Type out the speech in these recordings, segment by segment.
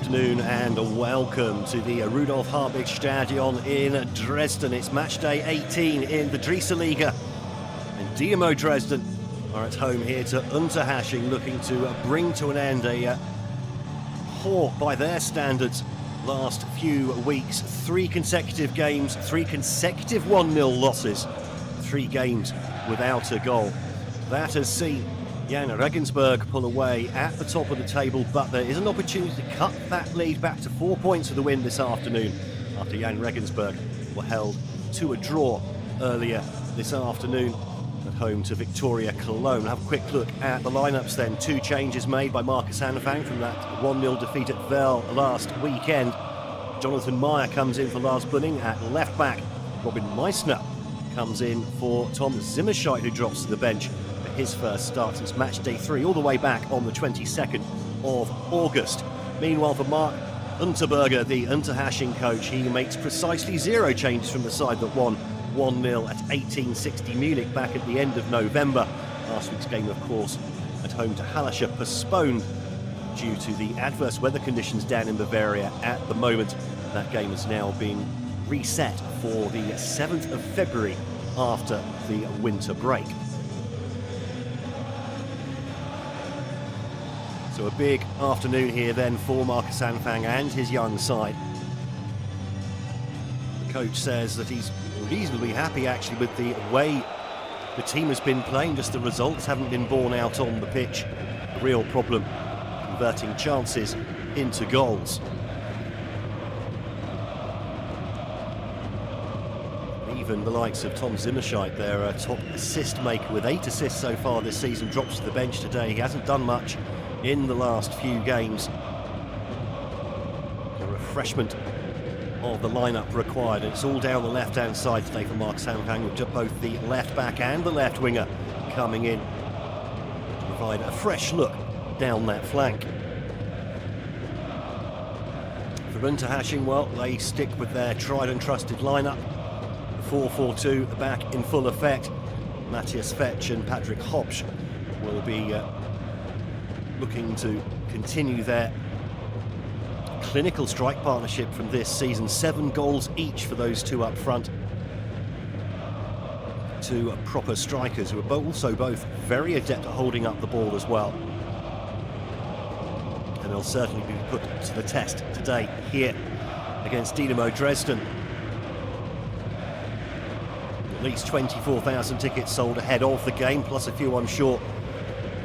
afternoon and welcome to the Rudolf Hartwig Stadion in Dresden. It's match day 18 in the SpVgg, and Dynamo Dresden are at home here to Unterhaching, looking to bring to an end a poor, by their standards, last few weeks. 3 consecutive games, 3 consecutive 1-0 losses, 3 games without a goal. That has seen Jan Regensburg pull away at the top of the table, but there is an opportunity to cut that lead back to 4 points with the win this afternoon after Jan Regensburg were held to a draw earlier this afternoon at home to Victoria Cologne. Have a quick look at the lineups then. 2 changes made by Marcus Anfang from that 1-0 defeat at Vel last weekend. Jonathan Meyer comes in for Lars Bunning at left back. Robin Meissner comes in for Tom Zimmerscheit, who drops to the bench for his first start since match day 3, all the way back on the 22nd of August. Meanwhile, for Mark Unterberger, the Unterhaching coach, he makes precisely 0 changes from the side that won 1-0 at 1860 Munich back at the end of November. Last week's game, of course, at home to Hallischer, postponed due to the adverse weather conditions down in Bavaria at the moment. That game has now been reset for the 7th of February after the winter break. So a big afternoon here then for Marcus Anfang and his young side. The coach says that he's reasonably happy actually with the way the team has been playing, just the results haven't been borne out on the pitch. A real problem converting chances into goals. Even the likes of Tom Zimmerscheit, their top assist maker with 8 assists so far this season, drops to the bench today. He hasn't done much in the last few games. A refreshment of the lineup required, and it's all down the left-hand side today for Marcus Anfang, with both the left back and the left winger coming in to provide a fresh look down that flank. For Unterhaching, well, they stick with their tried and trusted lineup. 4-4-2 back in full effect. Matthias Fetch and Patrick Hopsch will be looking to continue their clinical strike partnership from this season. 7 goals each for those 2 up front. 2 proper strikers who are also both very adept at holding up the ball as well. And they'll certainly be put to the test today here against Dynamo Dresden. At least 24,000 tickets sold ahead of the game, plus a few, I'm sure,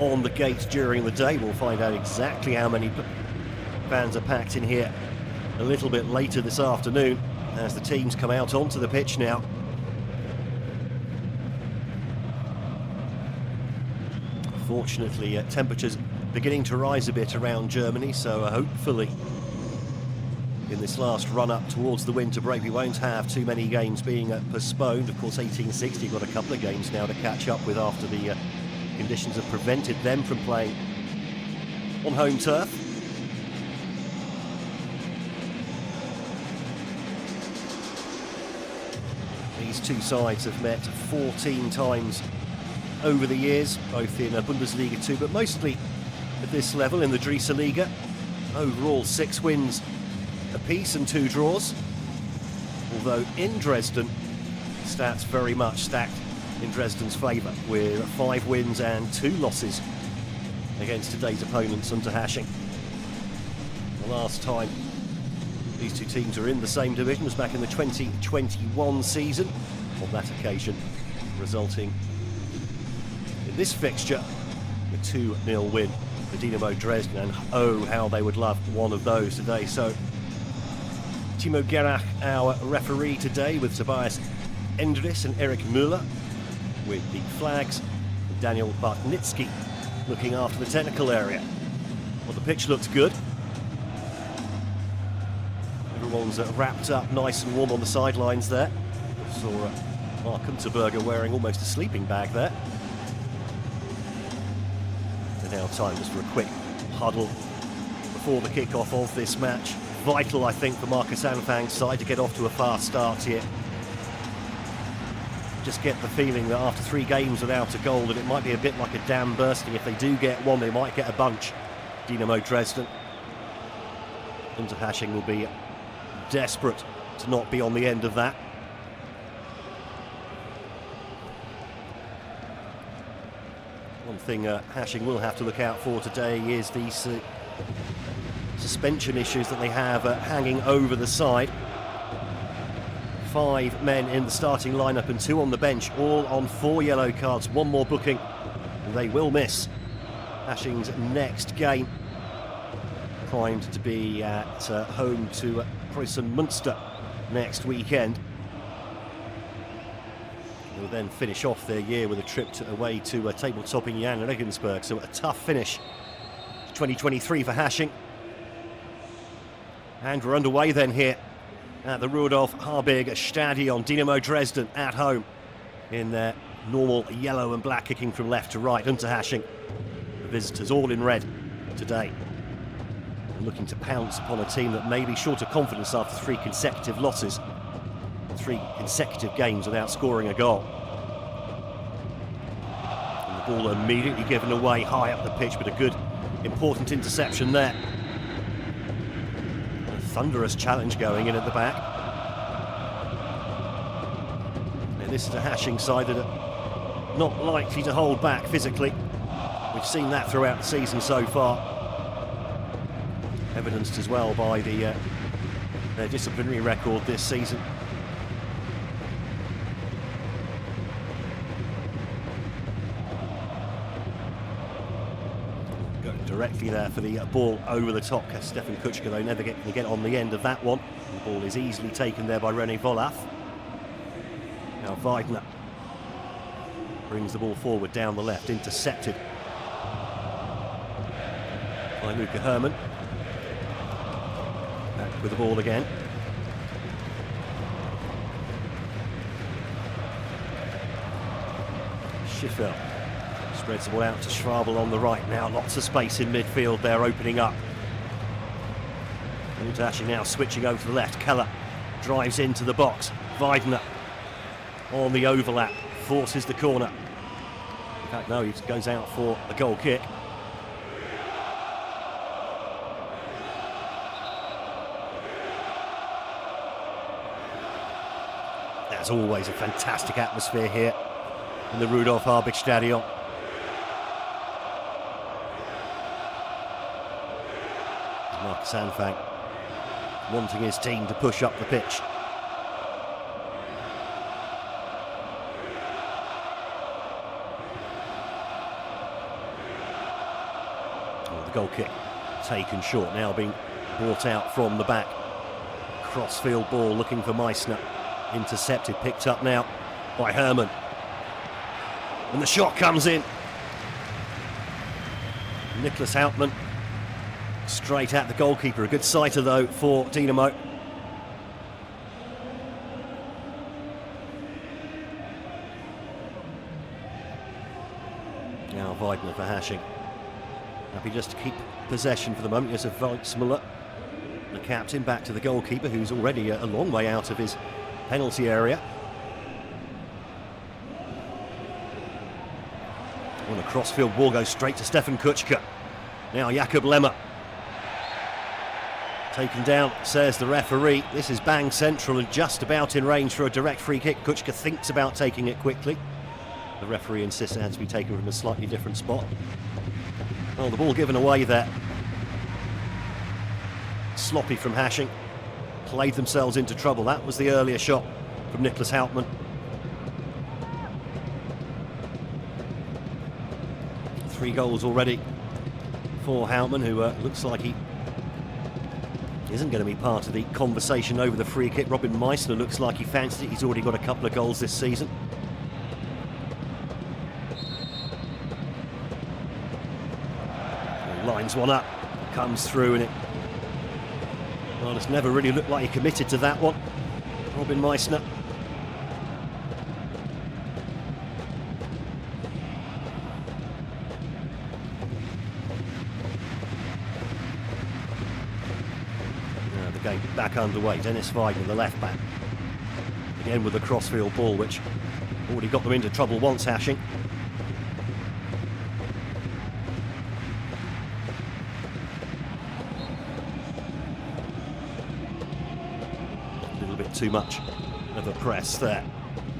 on the gate during the day. We'll find out exactly how many fans are packed in here a little bit later this afternoon as the teams come out onto the pitch now. Fortunately, temperatures beginning to rise a bit around Germany, so hopefully in this last run-up towards the winter break we won't have too many games being postponed. Of course, 1860 got a couple of games now to catch up with after the conditions have prevented them from playing on home turf. These 2 sides have met 14 times over the years, both in Bundesliga 2, but mostly at this level in the SpVgg. Overall 6 wins apiece and 2 draws, although in Dresden stats very much stacked in Dresden's favour, with 5 wins and 2 losses against today's opponents, Unterhaching. The last time these 2 teams were in the same division was back in the 2021 season, on that occasion resulting in this fixture a 2-0 win for Dynamo Dresden, and oh how they would love one of those today. So Timo Gerach, our referee today, with Tobias Endres and Eric Müller with the flags, and Daniel Bartnitsky looking after the technical area. Well, the pitch looks good. Everyone's wrapped up nice and warm on the sidelines there. Saw Mark Unterberger wearing almost a sleeping bag there. And now time just for a quick huddle before the kick-off of this match. Vital, I think, for Marcus Anfang's side to get off to a fast start here. Just get the feeling that after 3 games without a goal that it might be a bit like a dam bursting. If they do get one, they might get a bunch, Dynamo Dresden. Unterhaching will be desperate to not be on the end of that. One thing Haching will have to look out for today is these suspension issues that they have hanging over the side. 5 men in the starting lineup and 2 on the bench, all on 4 yellow cards. One more booking, they will miss Haching's next game. Primed to be at home to Preußen Münster next weekend. They'll then finish off their year with a trip away to table-topping Jan Regensburg. So a tough finish 2023 for Haching. And we're underway then here at the Rudolf Harbig Stadion. Dynamo Dresden at home in their normal yellow and black, kicking from left to right. Unterhaching, the visitors all in red today, looking to pounce upon a team that may be short of confidence after 3 consecutive losses, 3 consecutive games without scoring a goal. And the ball immediately given away high up the pitch, but a good, important interception there. A thunderous challenge going in at the back. Now, this is a Haching side that are not likely to hold back physically. We've seen that throughout the season so far. Evidenced as well by their disciplinary record this season. Going directly there for the ball over the top. Stefan Kuchka, though, never can get on the end of that one. The ball is easily taken there by René Volaf. Now Weidner brings the ball forward down the left, intercepted by Luca Herrmann. Back with the ball again. Schiffel spreads the ball out to Schwabel on the right. Now lots of space in midfield there, opening up. Unterhaching now switching over to the left. Keller drives into the box. Weidner on the overlap, forces the corner. In fact, no, he goes out for a goal kick. There's always a fantastic atmosphere here in the Rudolf Harbig Stadion. Marcus Anfang wanting his team to push up the pitch. Oh, the goal kick taken short, now being brought out from the back. Crossfield ball looking for Meissner. Intercepted, picked up now by Herrmann. And the shot comes in. Niklas Hauptmann straight at the goalkeeper. A good sighter, though, for Dynamo. Now Weidner for Haching. Happy just to keep possession for the moment. There's a Weitzmuller, the captain, back to the goalkeeper, who's already a long way out of his penalty area. On a crossfield ball goes straight to Stefan Kuchka. Now Jakob Lemmer. Taken down, says the referee. This is bang central and just about in range for a direct free kick. Kuchka thinks about taking it quickly. The referee insists it had to be taken from a slightly different spot. Well, the ball given away there. Sloppy from Haching. Played themselves into trouble. That was the earlier shot from Niklas Hauptmann. 3 goals already for Hauptmann, who looks like he isn't going to be part of the conversation over the free kick. Robin Meissner looks like he fancied it. He's already got a couple of goals this season. Lines one up, comes through, and well, it's never really looked like he committed to that one. Robin Meissner. Now the game back underway. Dennis Weidner, the left back. Again with the crossfield ball, which already got them into trouble once, Haching. too much of a press there.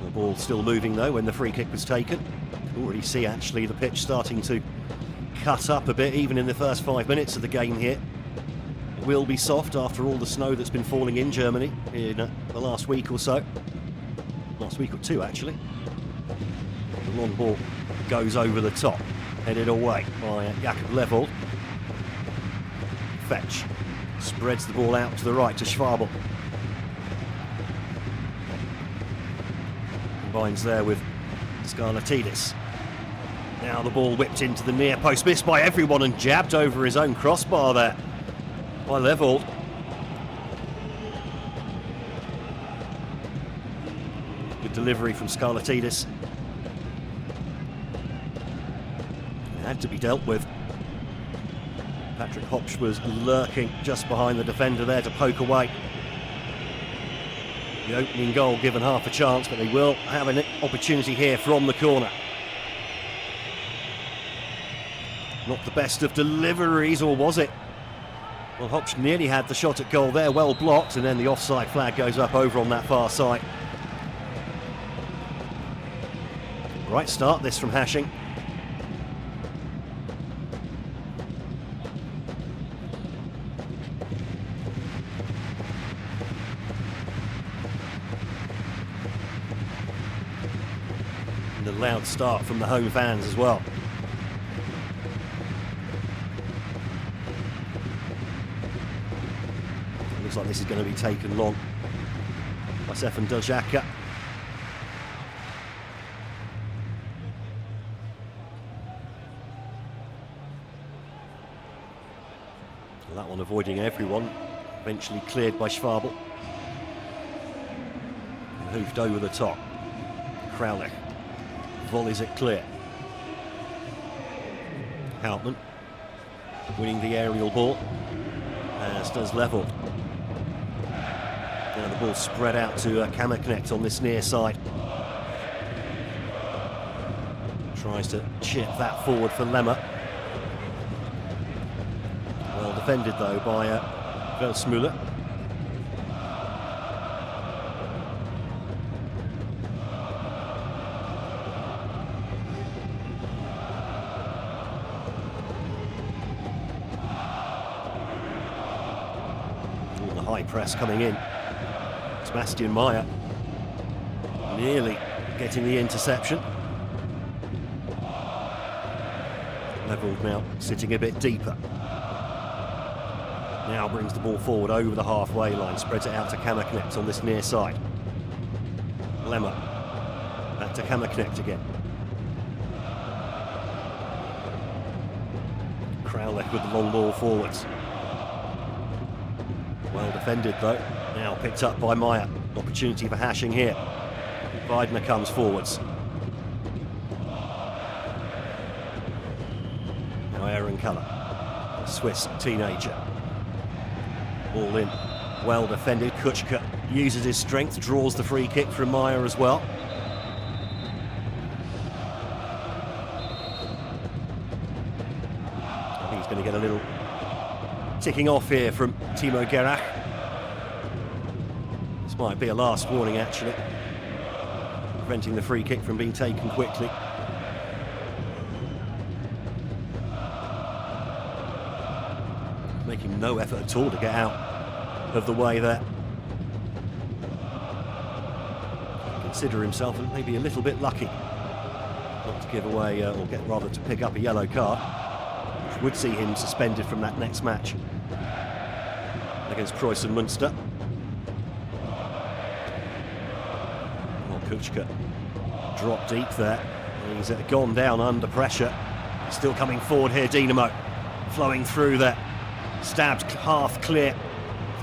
The ball still moving though when the free kick was taken. You can already see actually the pitch starting to cut up a bit even in the first 5 minutes of the game here. It will be soft after all the snow that's been falling in Germany in the last week or so. Last week or two actually. The long ball goes over the top, headed away by Jakob Levold. Fetch spreads the ball out to the right to Schwabel. Combines there with Skarlatidis. Now the ball whipped into the near post, missed by everyone and jabbed over his own crossbar there by Levold. Good delivery from Skarlatidis. It had to be dealt with. Patrick Hopsch was lurking just behind the defender there to poke away. The opening goal given half a chance, but they will have an opportunity here from the corner. Not the best of deliveries, or was it? Well, Hopsch nearly had the shot at goal there, well blocked, and then the offside flag goes up over on that far side. Right start this from Haching. And a loud start from the home fans as well. Looks like this is going to be taken long by Stefan Dojaka. That one avoiding everyone, eventually cleared by Schwabel. And hoofed over the top. Kraulich volleys it clear. Houtman winning the aerial ball, as does Levold. Now the ball spread out to Kammerknecht on this near side. Tries to chip that forward for Lemmer. Well defended though by Welsmuller. The high press coming in. Sebastian Meyer nearly getting the interception. Levold now sitting a bit deeper. Now brings the ball forward over the halfway line, spreads it out to Kammerknecht on this near side. Lemmer, back to Kammerknecht again. Kraulich with the long ball forwards. Well defended though, now picked up by Meyer. Opportunity for Haching here. Weidner comes forwards. Now Aaron Keller, a Swiss teenager. Ball in, well defended. Kutschke uses his strength, draws the free kick from Meyer as well. I think he's going to get a little ticking off here from Timo Gerach. This might be a last warning actually, preventing the free kick from being taken quickly. Making no effort at all to get out of the way there. Consider himself maybe a little bit lucky not to give away, or get rather to pick up a yellow card, which would see him suspended from that next match against Preußen Münster. Well, Kutschke dropped deep there. He's gone down under pressure. Still coming forward here, Dynamo. Flowing through there. Stabbed half clear.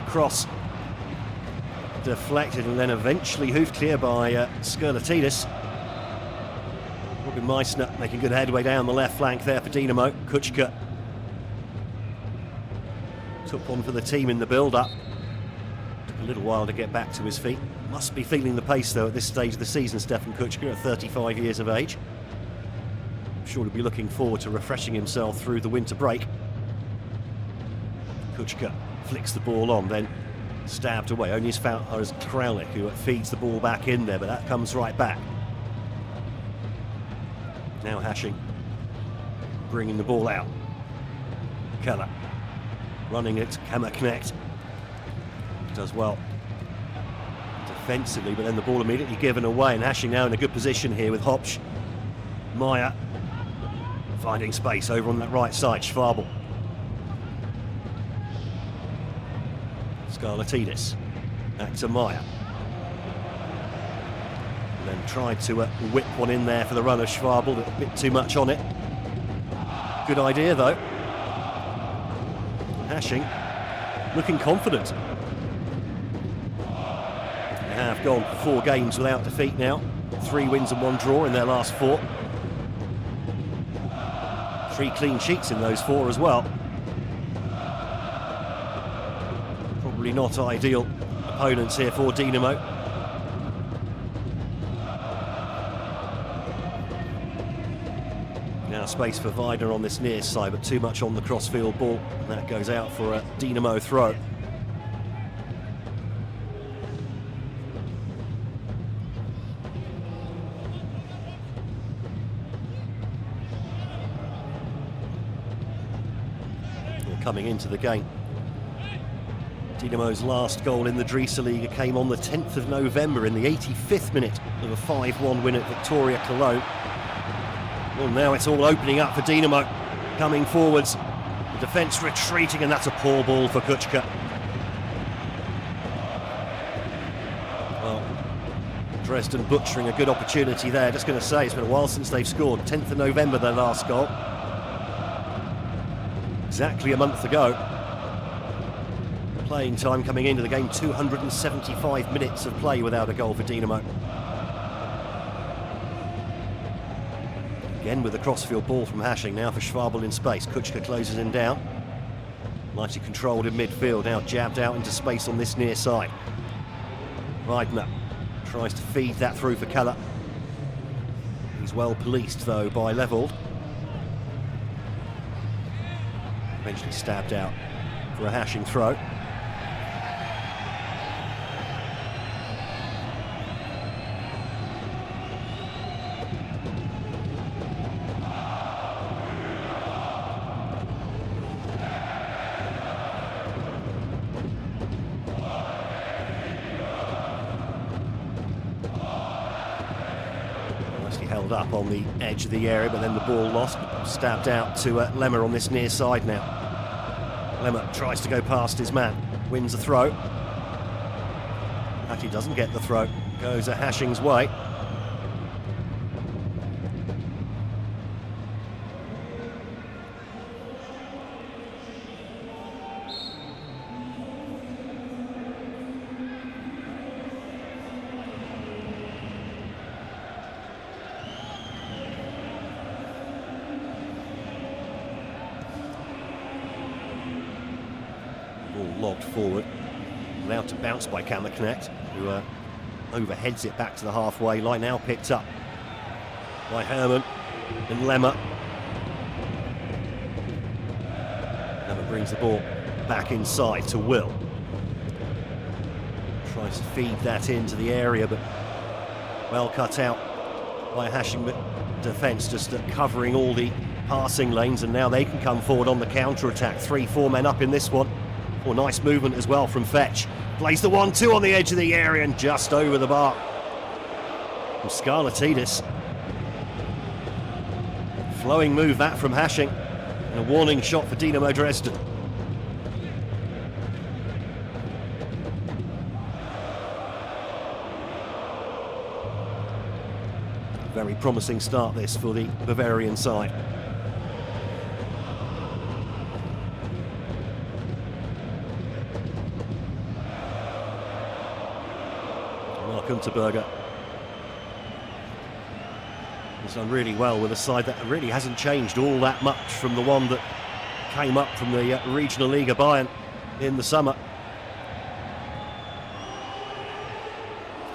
Cross deflected and then eventually hoofed clear by Skarlatidis. Robin Meissner making good headway down the left flank there for Dynamo. Kutschke took one for the team in the build-up. Took a little while to get back to his feet. Must be feeling the pace though at this stage of the season, Stefan Kutschke, at 35 years of age. I'm sure he'll be looking forward to refreshing himself through the winter break. Kutschke flicks the ball on, then Stabbed away, only as Kraulik who feeds the ball back in there, but that comes right back. Now Haching bringing the ball out. Keller running it, Kammerknecht does well defensively, but then the ball immediately given away, and Haching now in a good position here with Hopsch. Meyer finding space over on that right side, Schwabel. Scarlatidis back to Meyer. And then tried to whip one in there for the run of Schwabel, a bit too much on it. Good idea though. Haching looking confident. They have gone 4 games without defeat now. 3 wins and 1 draw in their last 4. 3 clean sheets in those 4 as well. Probably not ideal opponents here for Dynamo. Now space for Weidner on this near side, but too much on the crossfield ball. And that goes out for a Dynamo throw. Coming into the game, Dynamo's last goal in the Dresden came on the 10th of November in the 85th minute of a 5-1 win at Victoria Cologne. Well, now it's all opening up for Dynamo, coming forwards, the defence retreating, and that's a poor ball for Kuchka. Well, Dresden butchering a good opportunity there. Just going to say, it's been a while since they've scored. 10th of November, their last goal. Exactly a month ago. Playing time coming into the game, 275 minutes of play without a goal for Dynamo. Again with the crossfield ball from Haching, now for Schwabel in space. Kuchka closes him down. Nicely controlled in midfield, now jabbed out into space on this near side. Weidner tries to feed that through for Keller. He's well policed though by Levold. Eventually stabbed out for a Haching throw. Nicely held up on the edge of the area, but then the ball lost. Stabbed out to Lemmer on this near side now. Lemmer tries to go past his man, wins the throw. Actually doesn't get the throw, goes a Haching's way. Lobbed forward, allowed to bounce by Kammerknecht, who overheads it back to the halfway line, now picked up by Hermann and Lemmer. Lemmer brings the ball back inside to Will. Tries to feed that into the area, but well cut out by Haching, but defence just covering all the passing lanes, and now they can come forward on the counter-attack. 3-4 men up in this one. Oh, nice movement as well from Fetch. Plays the 1-2 on the edge of the area and just over the bar. From Scarlatidis. Flowing move that from Haching. And a warning shot for Dynamo Dresden. Very promising start this for the Bavarian side. Unterberger has done really well with a side that really hasn't changed all that much from the one that came up from the Regional Liga Bayern in the summer.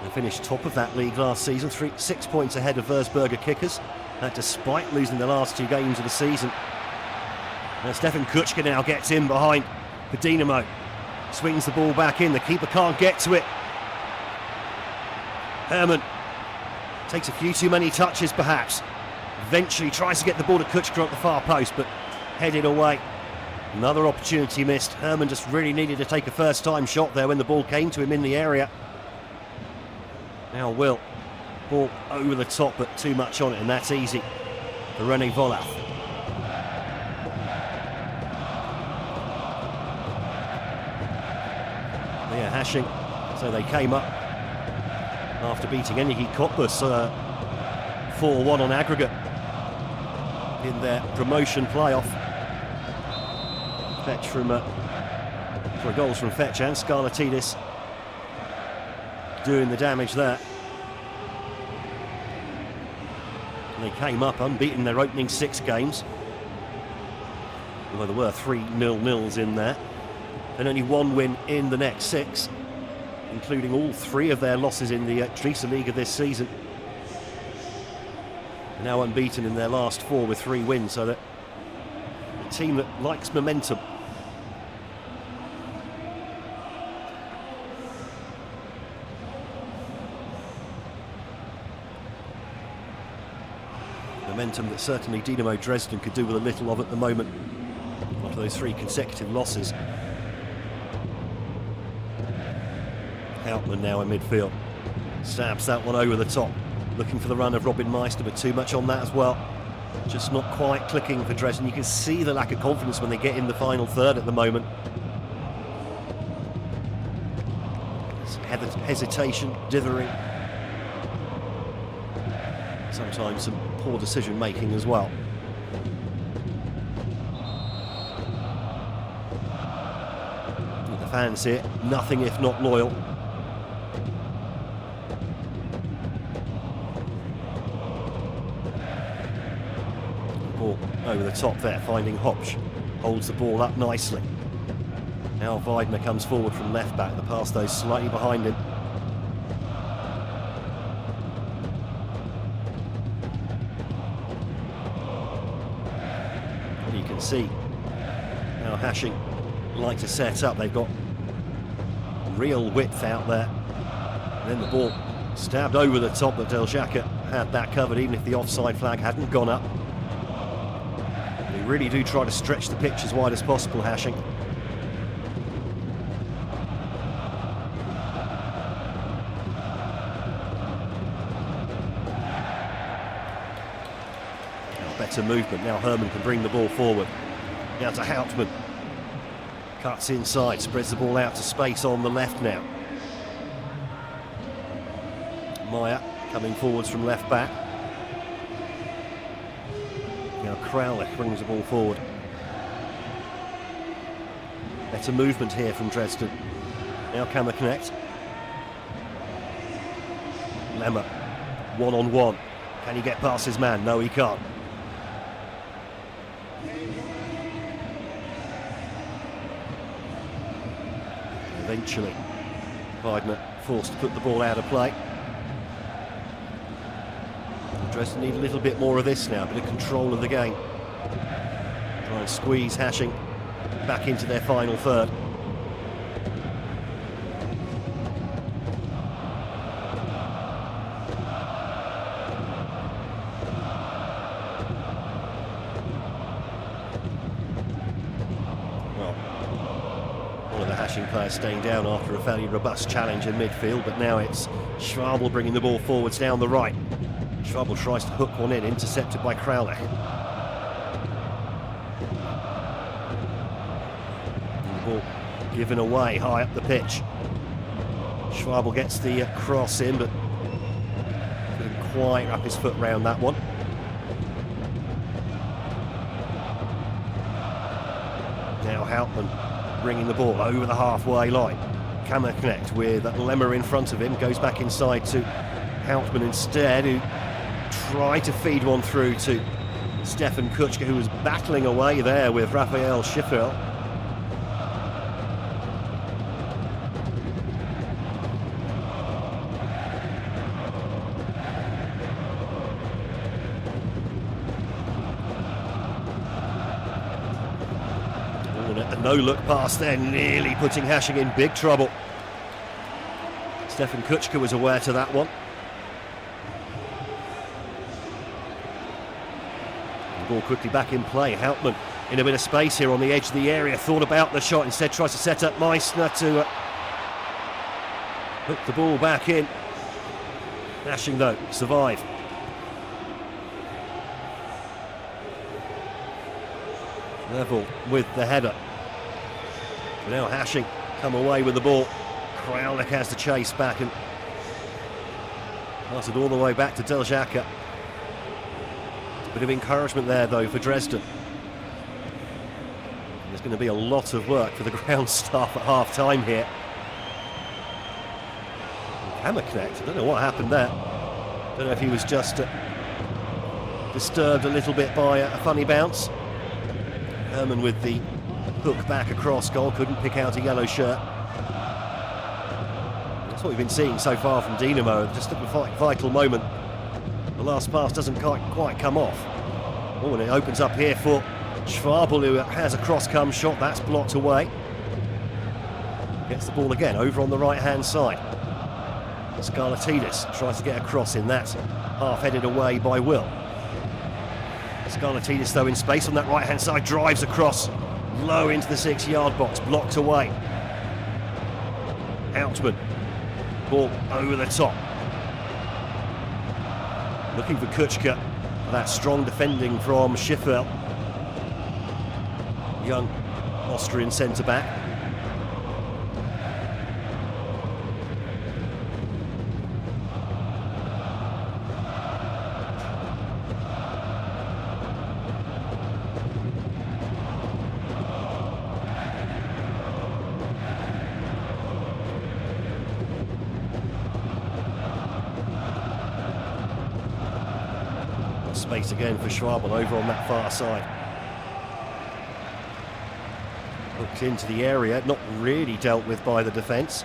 They finished top of that league last season, 6 points ahead of Würzburger Kickers, despite losing the last 2 games of the season. Now Stefan Kuchka now gets in behind for Dynamo. Swings the ball back in, the keeper can't get to it. Herman takes a few too many touches perhaps. Eventually tries to get the ball to Kutschker at the far post, but headed away. Another opportunity missed. Herman just really needed to take a first-time shot there when the ball came to him in the area. Now Will. Ball over the top, but too much on it, and that's easy for René Volath. Yeah, Hashing. So they came up after beating Energy Cottbus 4-1 on aggregate in their promotion playoff. Fetch from goals from Fetch and Scarlatidis doing the damage there. And they came up unbeaten in their opening 6 games, although there were 3 0-0s in there, and only 1 win in the next 6, including all 3 of their losses in the Drieseliga this season. Now unbeaten in their last 4 with 3 wins, so that a team that likes momentum. Momentum that certainly Dynamo Dresden could do with a little of at the moment after those 3 consecutive losses. Houtman now in midfield. Stabs that one over the top. Looking for the run of Robin Meister, but too much on that as well. Just not quite clicking for Dresden. You can see the lack of confidence when they get in the final third at the moment. Hesitation, dithering. Sometimes some poor decision making as well. The fans here, nothing if not loyal. Ball over the top there, finding Hopsch. Holds the ball up nicely. Now Weidner comes forward from left back, the pass though slightly behind him. And you can see now Hashing like to set up. They've got real width out there. And then the ball stabbed over the top, but Del Jacque had that covered even if the offside flag hadn't gone up. They really do try to stretch the pitch as wide as possible, Hashing. Better movement. Now Herman can bring the ball forward. Now to Houtman. Cuts inside, spreads the ball out to space on the left now. Meyer coming forwards from left back. Now Crowley brings the ball forward. Better movement here from Dresden. Now Kammerknecht. Lemmer, 1-on-1. Can he get past his man? No, he can't. Eventually, Weidner forced to put the ball out of play. Dresden need a little bit more of this now, a bit of control of the game. Try and squeeze Hashing back into their final third. Players staying down after a fairly robust challenge in midfield, but now it's Schwabel bringing the ball forwards down the right. Schwabel tries to hook one in, intercepted by Crowley. The ball given away high up the pitch. Schwabel gets the cross in, but couldn't quite wrap his foot round that one. Now Houtman bringing the ball over the halfway line. Kammerknecht with Lemmer in front of him, goes back inside to Houtman instead, who tried to feed one through to Stefan Kutschker, who was battling away there with Raphael Schiffer. No look pass there, nearly putting Haching in big trouble. Stefan Kuchka was aware to that one. The ball quickly back in play. Hauptmann in a bit of space here on the edge of the area. Thought about the shot, instead tries to set up Meissner to hook the ball back in. Haching though, survive. Level with the header. Now Haching come away with the ball. Kraulik has to chase back and pass it all the way back to Deljaka. Bit of encouragement there though for Dresden. There's going to be a lot of work for the ground staff at half time here. Hammerknecht, I don't know what happened there. Don't know if he was just disturbed a little bit by a funny bounce. Herman with the hook back across goal, couldn't pick out a yellow shirt. That's what we've been seeing so far from Dynamo, just at the vital moment. The last pass doesn't quite come off. Oh, and it opens up here for Schwabel, who has a cross-come shot, that's blocked away. Gets the ball again, over on the right-hand side. Scarlatidis tries to get across in that, half-headed away by Will. Scarlatidis though in space on that right-hand side, drives across, low into the 6-yard box, blocked away. Hauptmann, ball over the top. Looking for Kuchka, that strong defending from Schiffer. Young Austrian centre-back. Space again for Schwabel over on that far side. Hooked into the area, not really dealt with by the defence.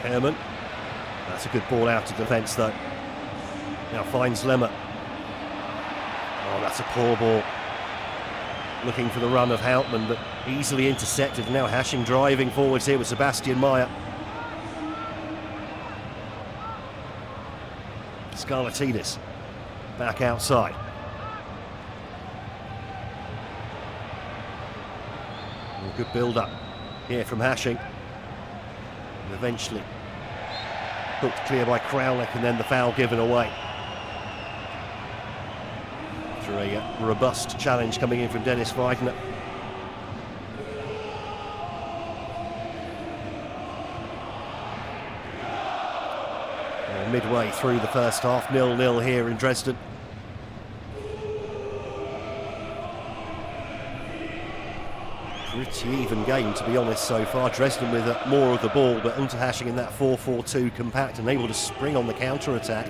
Herman, that's a good ball out of defence though. Now finds Lemmer. Oh, that's a poor ball. Looking for the run of Hauptmann, but easily intercepted. Now Haching driving forwards here with Sebastian Meyer. Scarlatidis. Back outside. Good build-up here from Haching. And eventually hooked clear by Kraulik, and then the foul given away. After a robust challenge coming in from Dennis Weidner. Midway through the first half, 0-0 here in Dresden. Pretty even game, to be honest, so far. Dresden with more of the ball, but Unterhaching in that 4-4-2 compact and able to spring on the counter-attack.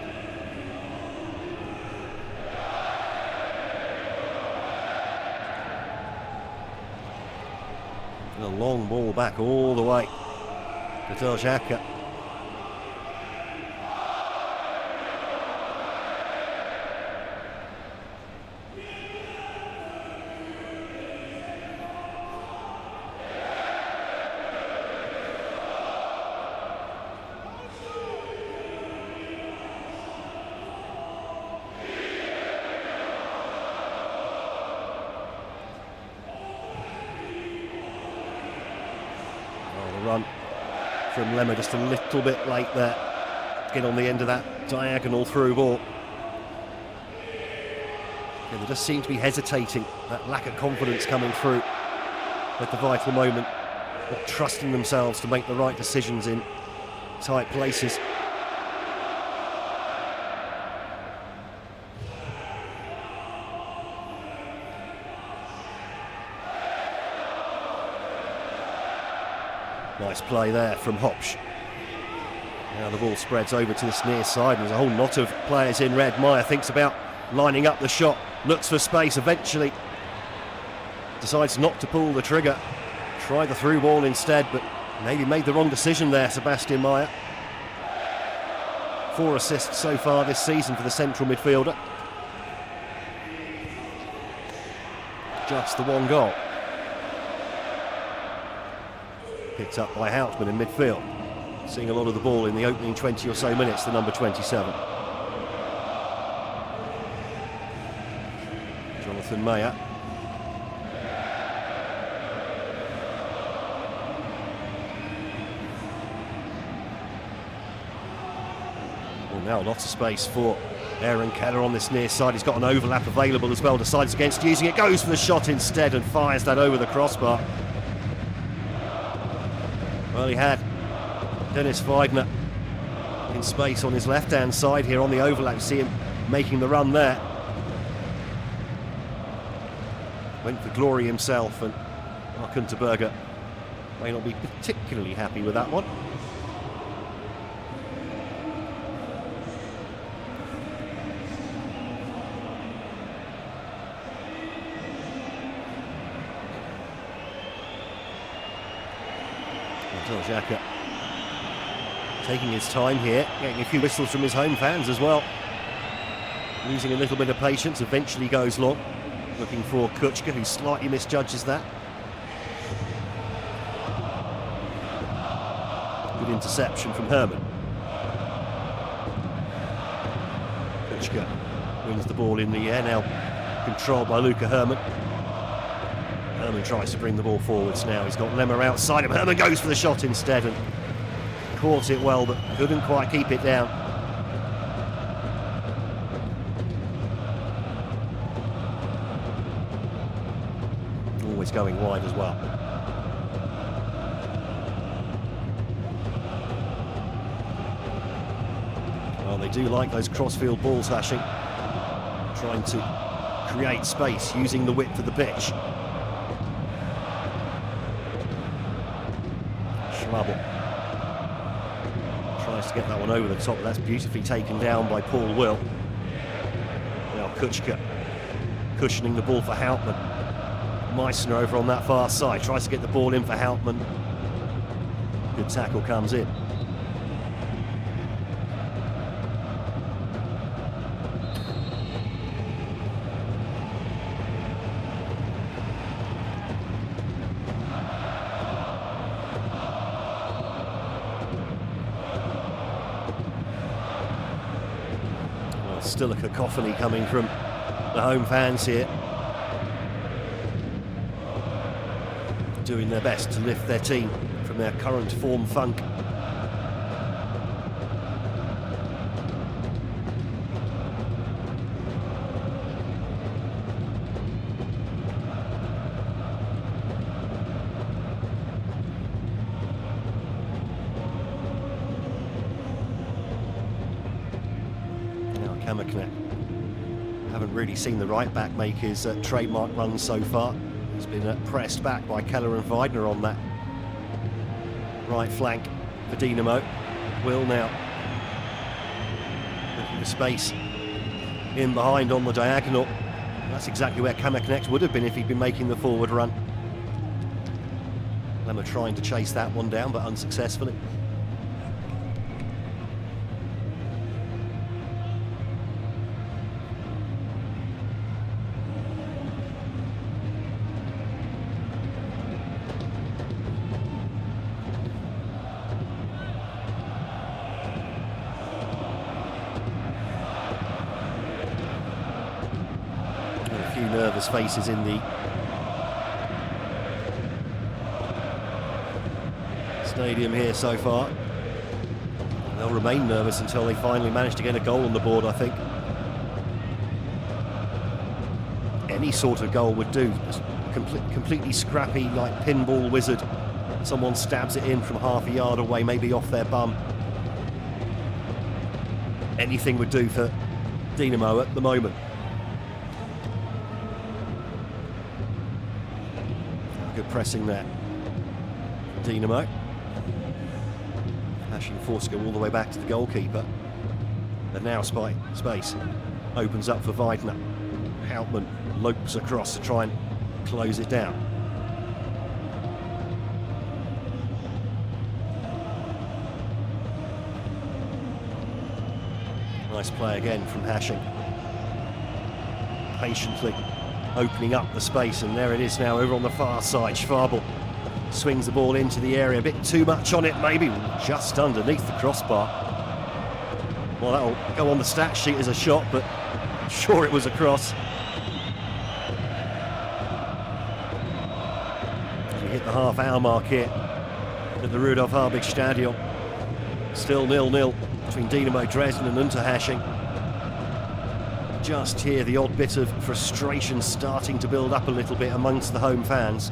And a long ball back all the way to Deljaka. Run from Lemmer just a little bit late there. Get on the end of that diagonal through ball. Yeah, they just seem to be hesitating. That lack of confidence coming through at the vital moment. Not trusting themselves to make the right decisions in tight places. Nice play there from Hopsch. Now the ball spreads over to this near side, and there's a whole knot of players in red. Meyer thinks about lining up the shot, looks for space, eventually decides not to pull the trigger. Try the through ball instead, but maybe made the wrong decision there, Sebastian Meyer. 4 assists so far this season for the central midfielder. Just the 1 goal. Picked up by Houtman in midfield. Seeing a lot of the ball in the opening 20 or so minutes, the number 27. Jonathan Mayer. Well, now lots of space for Aaron Keller on this near side. He's got an overlap available as well, decides against using it, goes for the shot instead and fires that over the crossbar. Well, he had Dennis Weidner in space on his left-hand side here on the overlap. You see him making the run there. Went for glory himself, and Mark Unterberger may not be particularly happy with that one. Xhaka taking his time here, getting a few whistles from his home fans as well. Losing a little bit of patience, eventually goes long. Looking for Kuchka, who slightly misjudges that. Good interception from Herman. Kuchka wins the ball in the air, now controlled by Luca Herman. Herman tries to bring the ball forwards now. He's got Lemmer outside him. Herman goes for the shot instead and caught it well, but couldn't quite keep it down. Always going wide as well. Well, they do like those crossfield balls, Hashing. Trying to create space using the width of the pitch. Schwabel tries to get that one over the top. That's beautifully taken down by Paul Will. Now Kuchka cushioning the ball for Houtman. Meissner over on that far side, tries to get the ball in for Houtman. Good tackle comes in. Well, still a cacophony coming from the home fans here, doing their best to lift their team from their current form funk. Now Kamaknek. Haven't really seen the right back make his trademark run so far. He's been pressed back by Keller and Weidner on that right flank for Dynamo. Will now looking for space in behind on the diagonal. That's exactly where Kamaknek would have been if he'd been making the forward run. Lemmer trying to chase that one down, but unsuccessfully. Nervous faces in the stadium here so far. They'll remain nervous until they finally manage to get a goal on the board, I think. Any sort of goal would do. Just completely scrappy, like pinball wizard. Someone stabs it in from half a yard away, maybe off their bum. Anything would do for Dynamo at the moment. Good pressing there. Dynamo. Hashing forced to go all the way back to the goalkeeper. And now space opens up for Weidner. Houtman lopes across to try and close it down. Nice play again from Hashing. Patiently opening up the space, and there it is now over on the far side. Schwabel Swings the ball into the area, a bit too much on it maybe, just underneath the crossbar. Well, that'll go on the stat sheet as a shot, but I'm sure it was a cross. We hit the half-hour mark here at the Rudolf Harbig Stadion. Still 0-0 between Dynamo Dresden and Unterhaching. Just here, the odd bit of frustration starting to build up a little bit amongst the home fans.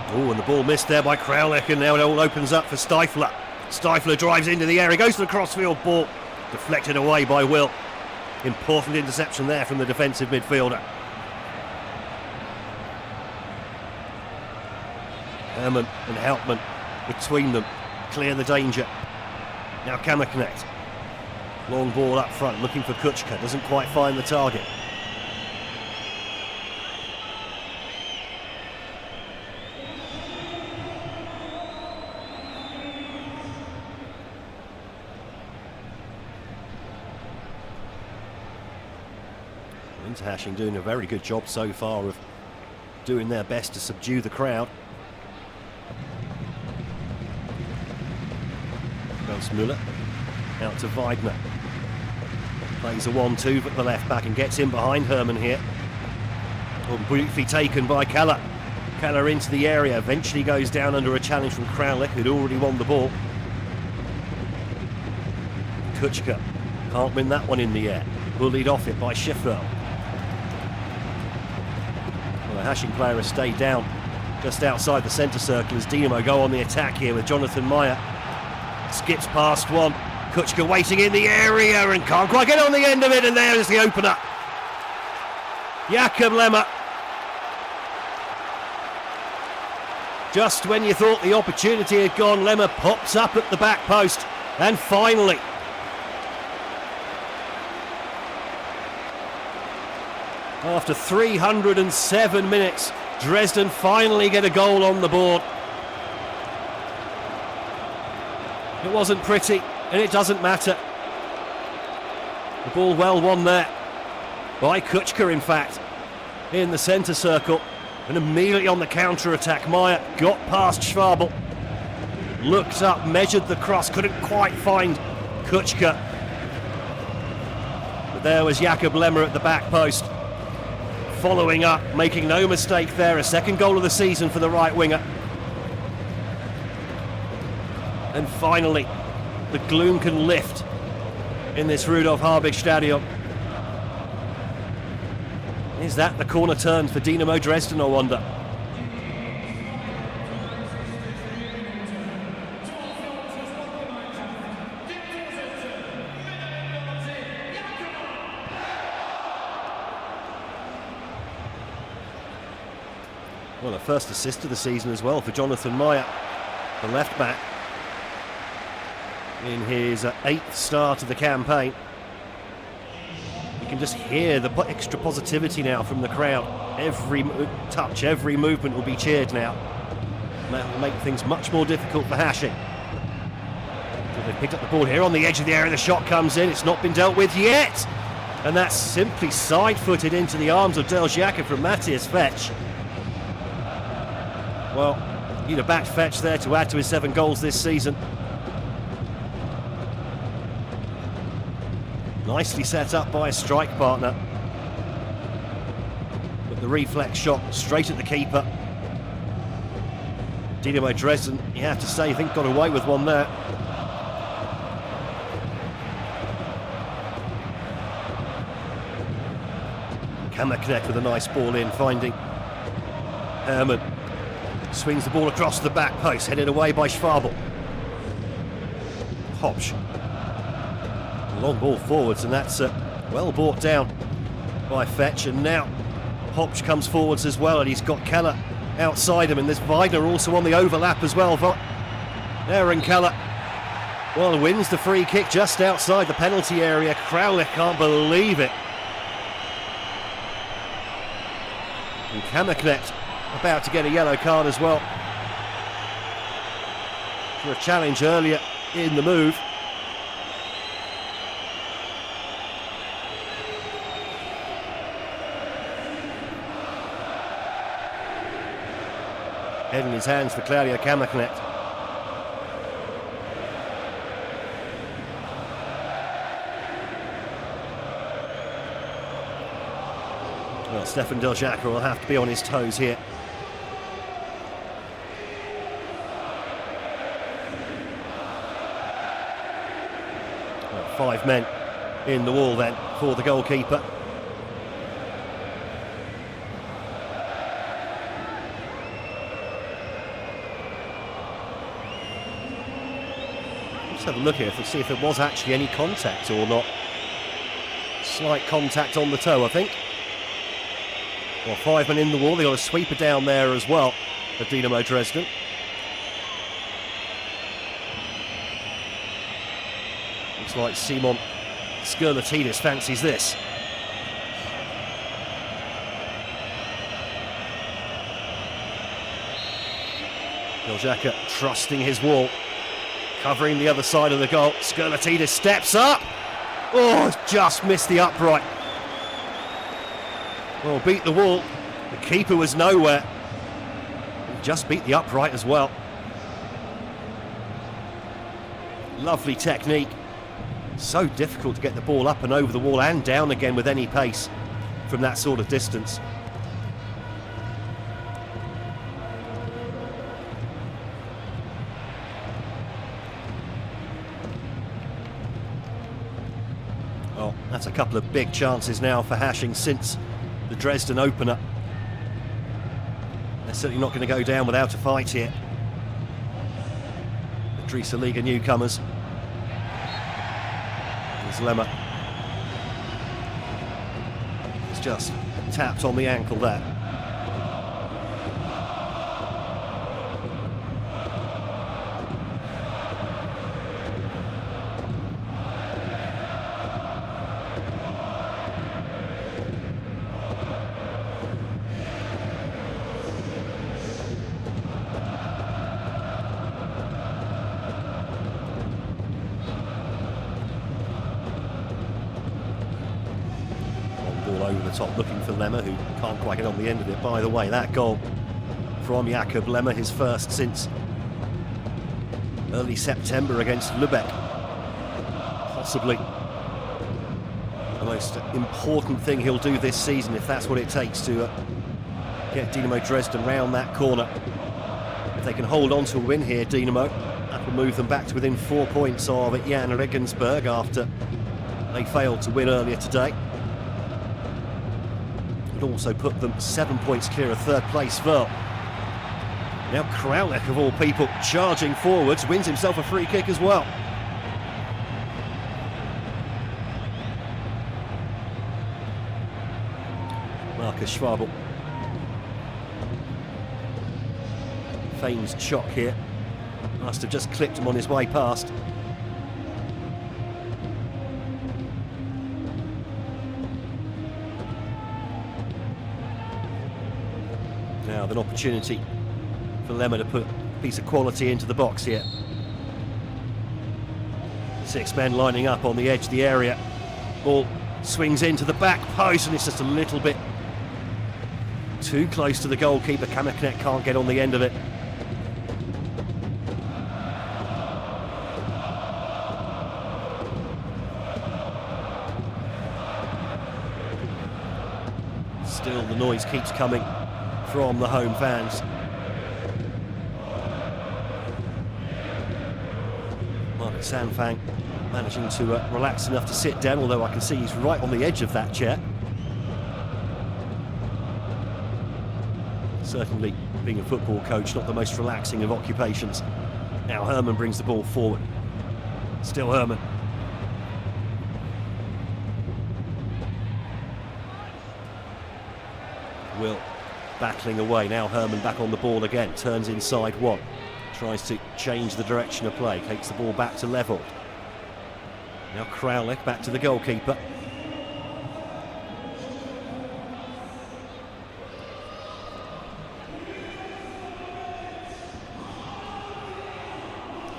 Oh, and the ball missed there by Kraulich, and now it all opens up for Stifler. Stifler drives into the area, goes to the crossfield ball, deflected away by Will. Important interception there from the defensive midfielder. Herman and Helpman between them, clear the danger. Now Kammerknecht. Long ball up front, looking for Kuchka, doesn't quite find the target. Unterhaching doing a very good job so far of doing their best to subdue the crowd. Müller out to Weidner. Plays a 1-2 at the left back and gets in behind Herman here. Well, briefly taken by Keller. Keller into the area, eventually goes down under a challenge from Kraulich, who'd already won the ball. Kuchka can't win that one in the air. Bullied off it by Schiffel. Well, the Haching player has stayed down just outside the centre circle as Dynamo go on the attack here with Jonathan Meyer. Skips past one. Kuchka waiting in the area and can't quite get on the end of it, and there's the opener. Jakob Lemmer. Just when you thought the opportunity had gone, Lemmer pops up at the back post, and finally, after 307 minutes, Dresden finally get a goal on the board. It wasn't pretty, and it doesn't matter. The ball well won there by Kuchka, in fact, in the centre circle. And immediately on the counter-attack, Meyer got past Schwabel, looked up, measured the cross, couldn't quite find Kuchka. But there was Jakob Lemmer at the back post, following up, making no mistake there, a second goal of the season for the right winger. And finally, the gloom can lift in this Rudolf Harbig Stadion. Is that the corner turn for Dynamo Dresden, I wonder? Well, a first assist of the season as well for Jonathan Meyer, the left back, in his 8th start of the campaign. You can just hear the extra positivity now from the crowd. Every touch, every movement will be cheered now. And that will make things much more difficult for Haching. So they've picked up the ball here on the edge of the area. The shot comes in. It's not been dealt with yet. And that's simply side-footed into the arms of Del Giacca from Matthias Fetch. Well, you'd have backed Fetch there to add to his 7 goals this season. Nicely set up by a strike partner. But the reflex shot straight at the keeper. Dynamo Dresden, you have to say, I think got away with one there. Kammerknecht with a nice ball in, finding Herman. Swings the ball across the back post, headed away by Schwabel. Hopsch. Long ball forwards, and that's well brought down by Fetch. And now Hopsch comes forwards as well, and he's got Keller outside him, and there's Weidner also on the overlap as well. Aaron Keller, well, wins the free kick just outside the penalty area. Kraulich can't believe it. And Kammerknecht about to get a yellow card as well for a challenge earlier in the move. Head in his hands for Claudio Kammerknecht. Well, Stefan Deljacker will have to be on his toes here. Well, 5 men in the wall then for the goalkeeper. Let's have a look here to see if there was actually any contact or not. Slight contact on the toe, I think. Well, 5 men in the wall. They got a sweeper down there as well for Dynamo Dresden. Looks like Simon Skurlatidis fancies this. Deljacker trusting his wall, covering the other side of the goal. Skurlatidis steps up. Oh, just missed the upright. Well, beat the wall. The keeper was nowhere. He just beat the upright as well. Lovely technique. So difficult to get the ball up and over the wall and down again with any pace from that sort of distance. Well, that's a couple of big chances now for Haching since the Dresden opener. They're certainly not going to go down without a fight here. The Dresden newcomers. There's Lemmer. He's just tapped on the ankle there. Over the top looking for Lemmer, who can't quite get on the end of it. By the way, that goal from Jakob Lemmer, his first since early September against Lübeck. Possibly the most important thing he'll do this season, if that's what it takes to get Dynamo Dresden round that corner. If they can hold on to a win here, Dynamo, that will move them back to within 4 points of Jan Regensburg after they failed to win earlier today. Would also put them 7 points clear of third place. Well, now Kraulich, of all people, charging forwards, wins himself a free kick as well. Marcus Schwabel feigns shock here. Must have just clipped him on his way past. Now an opportunity for Lemmer to put a piece of quality into the box here. 6 men lining up on the edge of the area. Ball swings into the back post and it's just a little bit too close to the goalkeeper. Kammerknecht can't get on the end of it. Still the noise keeps coming from the home fans. Marcus Sanfang managing to relax enough to sit down, although I can see he's right on the edge of that chair. Certainly, being a football coach, not the most relaxing of occupations. Now Herman brings the ball forward. Still Herman. Will battling away. Now Herman back on the ball again. Turns inside one. Tries to change the direction of play. Takes the ball back to level. Now Kraulich back to the goalkeeper.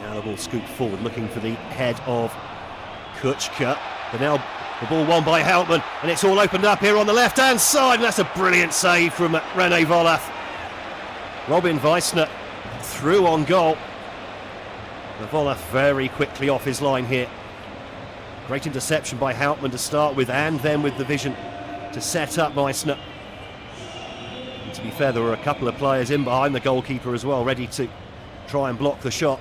Now the ball scooped forward, looking for the head of Kuchka. But now the ball won by Houtman, and it's all opened up here on the left-hand side, and that's a brilliant save from René Volath. Robin Weissner through on goal. The Volath very quickly off his line here. Great interception by Houtman to start with, and then with the vision to set up Weissner. And to be fair, there were a couple of players in behind the goalkeeper as well, ready to try and block the shot.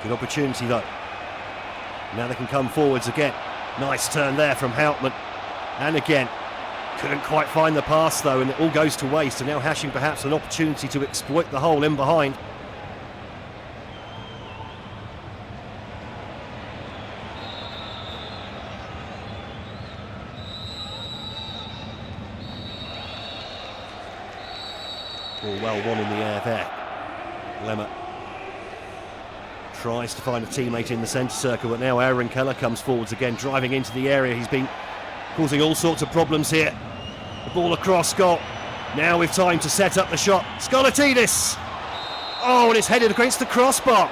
Good opportunity though. Now they can come forwards again. Nice turn there from Houtman. And again, couldn't quite find the pass though, and it all goes to waste. And now Haching perhaps an opportunity to exploit the hole in behind. Ball well won in the air there. Lemmer tries to find a teammate in the centre circle, but now Aaron Keller comes forwards again, driving into the area. He's been causing all sorts of problems here. The ball across goal. Now with time to set up the shot. Skolatidis! Oh, and it's headed against the crossbar.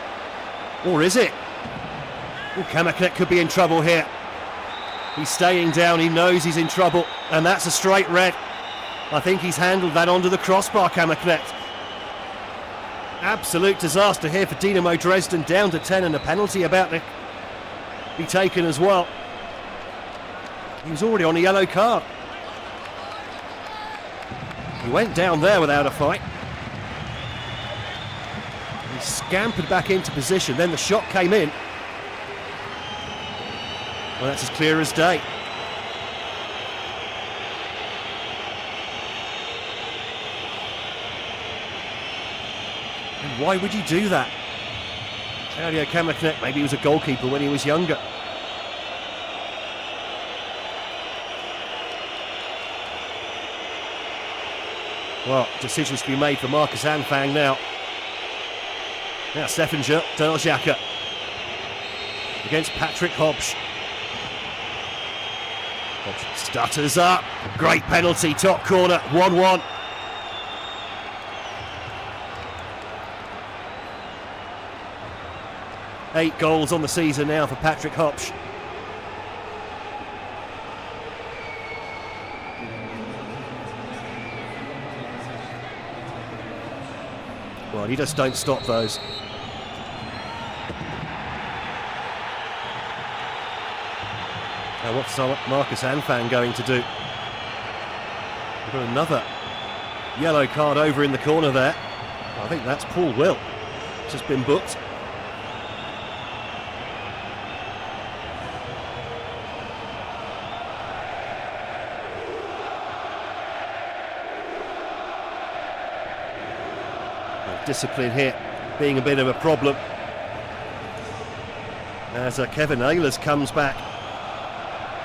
Or is it? Oh, Kamaknek could be in trouble here. He's staying down, he knows he's in trouble, and that's a straight red. I think he's handled that onto the crossbar, Kamaknek. Absolute disaster here for Dynamo Dresden, down to 10, and a penalty about to be taken as well. He was already on a yellow card. He went down there without a fight. He scampered back into position, then the shot came in. Well, that's as clear as day. And why would you do that? Claudio Kamaknek, maybe he was a goalkeeper when he was younger. Well, decisions to be made for Marcus Anfang now. Now SpVgg Unterhaching against Patrick Hobbs. Hobbs stutters up. Great penalty, top corner, 1-1. Eight goals on the season now for Patrick Hobbs. Well, you just don't stop those. Now what's Marcus Anfang going to do? We've got another yellow card over in the corner there. I think that's Paul Will. Just been booked. Discipline here being a bit of a problem as Kevin Ehlers comes back.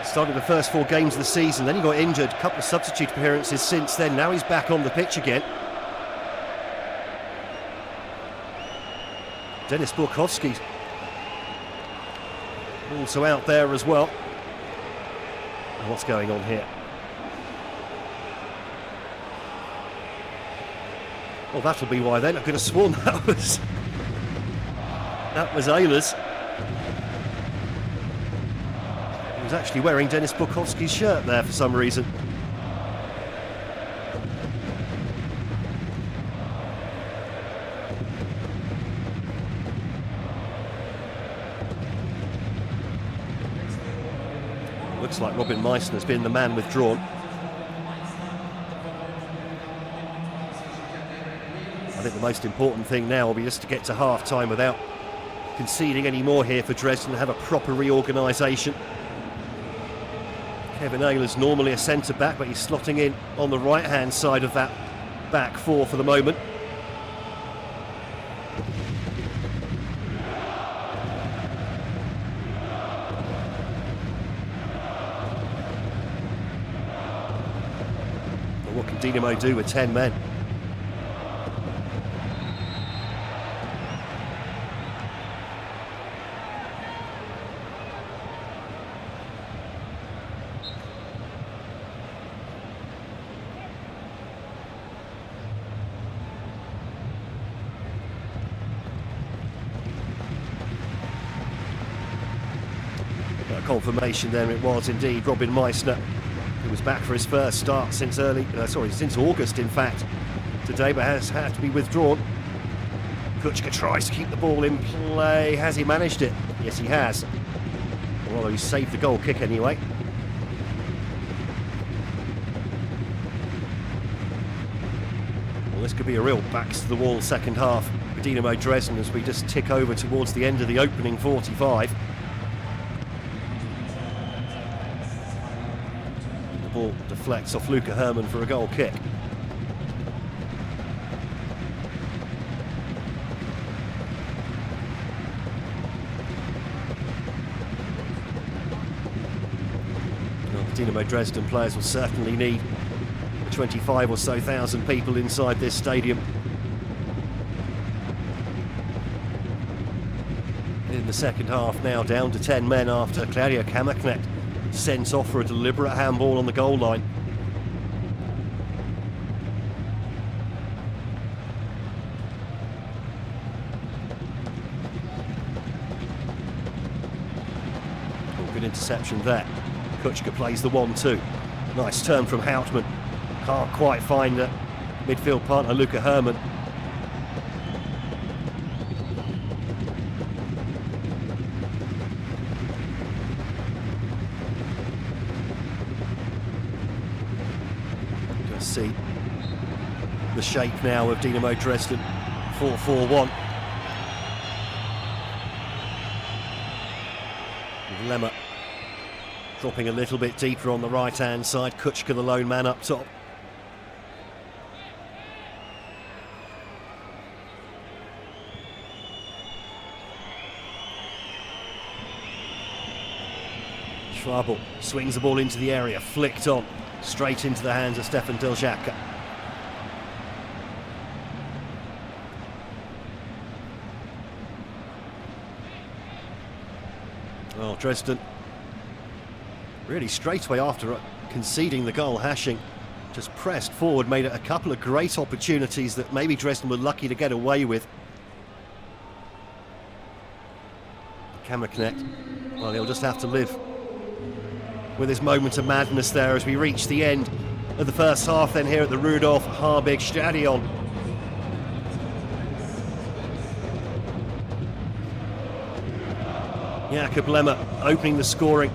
Started the first 4 games of the season, then he got injured, a couple of substitute appearances since then. Now he's back on the pitch again. Denis Borkowski also out there as well. And what's going on here? Well, that'll be why then. I could have sworn that was Ehlers. He was actually wearing Denis Borkowski's shirt there for some reason. Looks like Robin Meissner's been the man withdrawn. I think the most important thing now will be just to get to half-time without conceding any more here for Dresden and have a proper reorganisation. Kevin Ehlers normally a centre-back, but he's slotting in on the right-hand side of that back four for the moment. But what can Dynamo do with 10 men? confirmation there. It was indeed Robin Meissner, who was back for his first start since since August, in fact, today, but has had to be withdrawn. Kuchka tries to keep the ball in play. Has he managed it? Yes, he has. Well, he saved the goal kick anyway. Well, this could be a real backs to the wall second half for Dynamo Dresden as we just tick over towards the end of the opening 45. The ball deflects off Luca Hermann for a goal kick. Dynamo Dresden players will certainly need 25 or so thousand people inside this stadium. In the second half now, down to 10 men after Claudio Kammerknecht sent off for a deliberate handball on the goal line. Oh, good interception there. Kuchka plays the 1-2. Nice turn from Houtman. Can't quite find the midfield partner, Luca Hermann. You can see the shape now of Dynamo Dresden. 4-4-1. Lemmer dropping a little bit deeper on the right-hand side. Kuchka, the lone man up top. Schwabel swings the ball into the area, flicked on, straight into the hands of Stefan Diljaka. Well, Dresden really straight away after conceding the goal, Haching just pressed forward, made it a couple of great opportunities that maybe Dresden were lucky to get away with. Kammerknecht, well, he'll just have to live with this moment of madness there as we reach the end of the first half then here at the Rudolf Harbig Stadion. Jakob Lemmer opening the scoring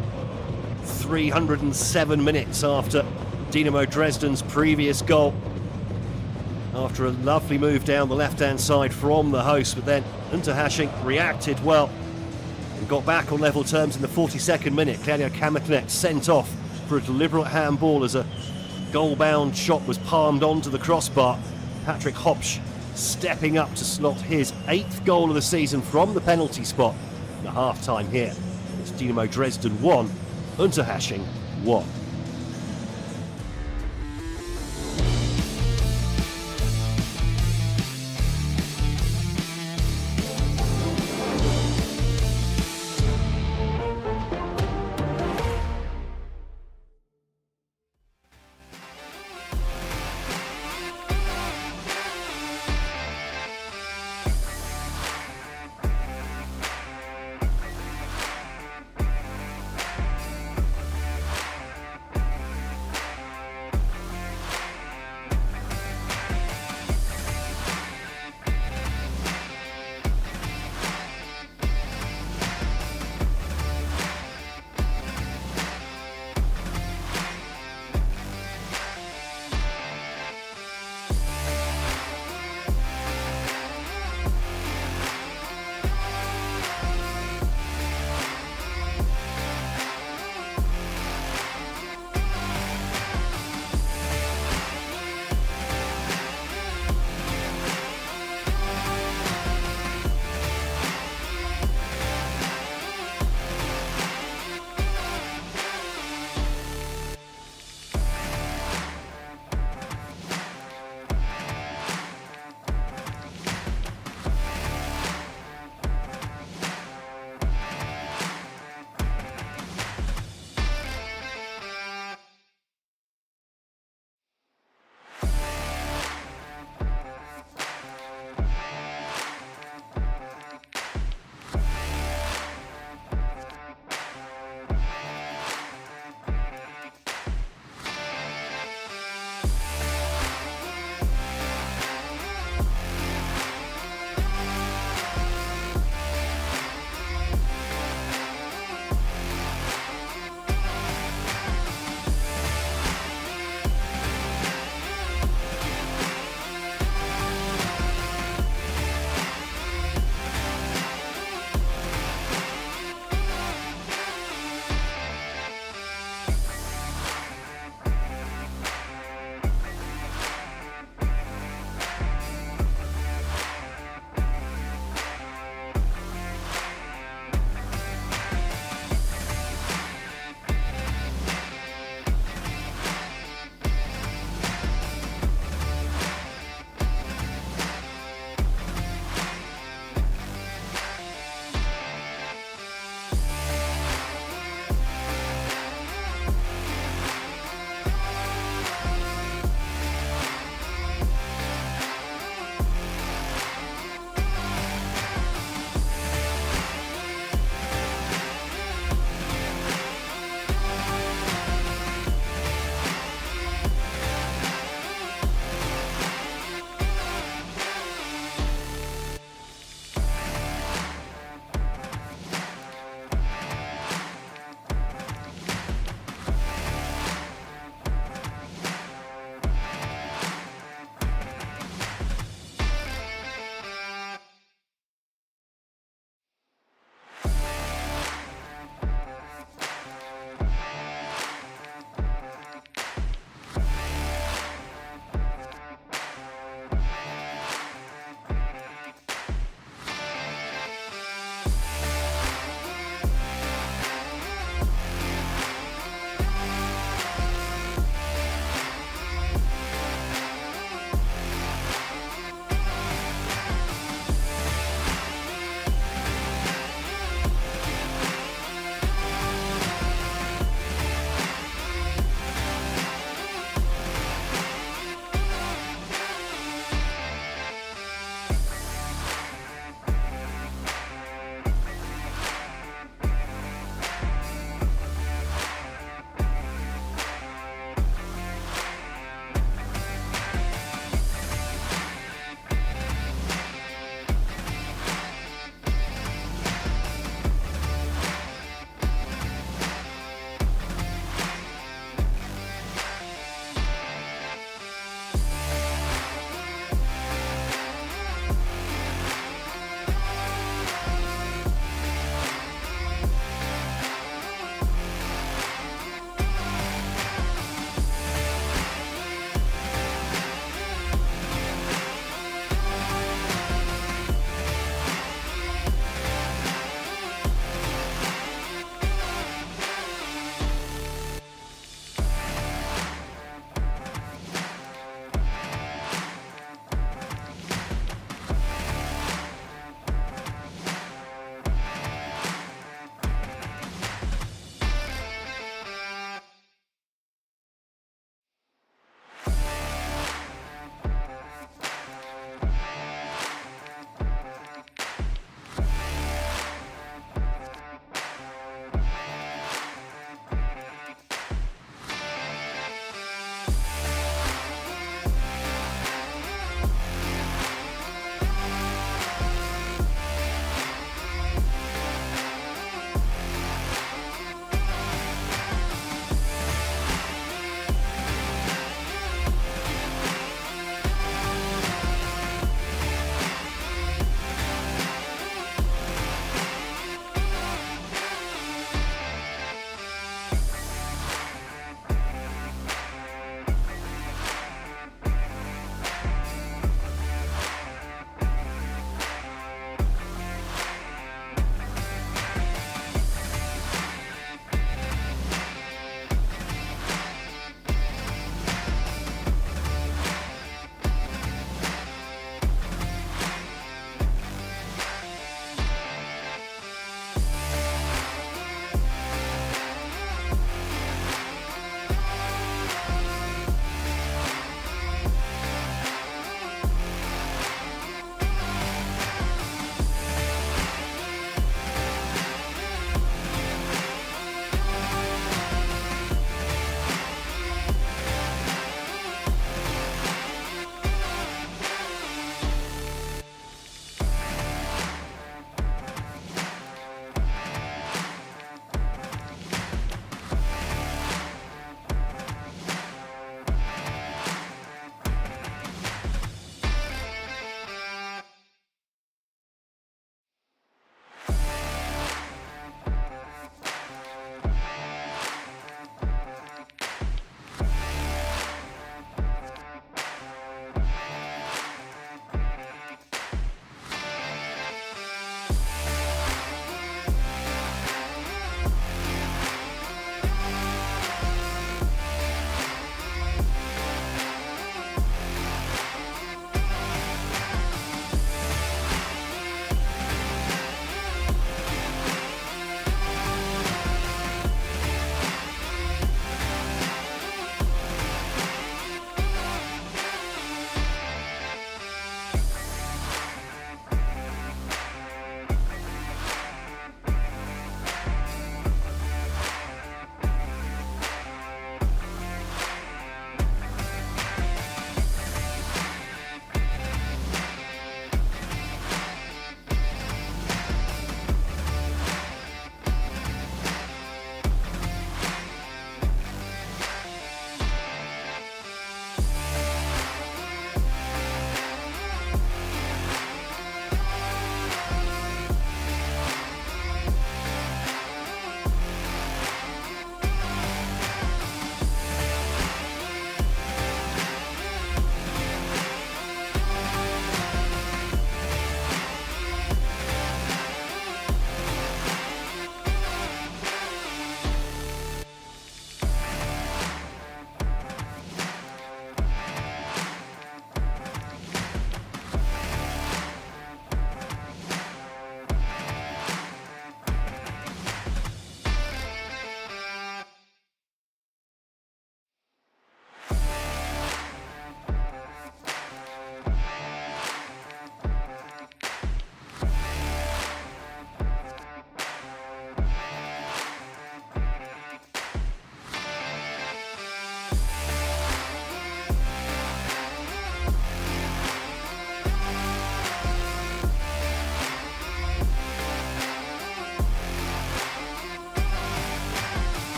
307 minutes after Dynamo Dresden's previous goal. After a lovely move down the left-hand side from the host, but then Unterhaching reacted well and got back on level terms in the 42nd minute. Claudio Kammerknecht sent off for a deliberate handball as a goal-bound shot was palmed onto the crossbar. Patrick Hopsch stepping up to slot his 8th goal of the season from the penalty spot. The half-time here. It's Dynamo Dresden 1, Unterhaching 1.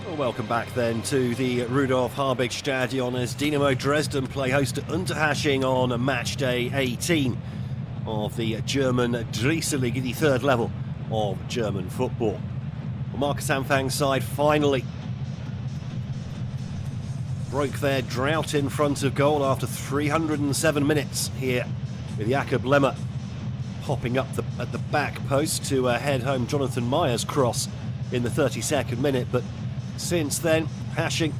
Well, welcome back then to the Rudolf Harbig Stadion as Dynamo Dresden play host to Unterhaching on match day 18 of the German Dresden, the third level of German football. Well, Marcus Anfang's side finally broke their drought in front of goal after 307 minutes here, with Jakob Lemmer popping up at the back post to head home Jonathan Meyer's cross in the 32nd minute. But since then, Haching,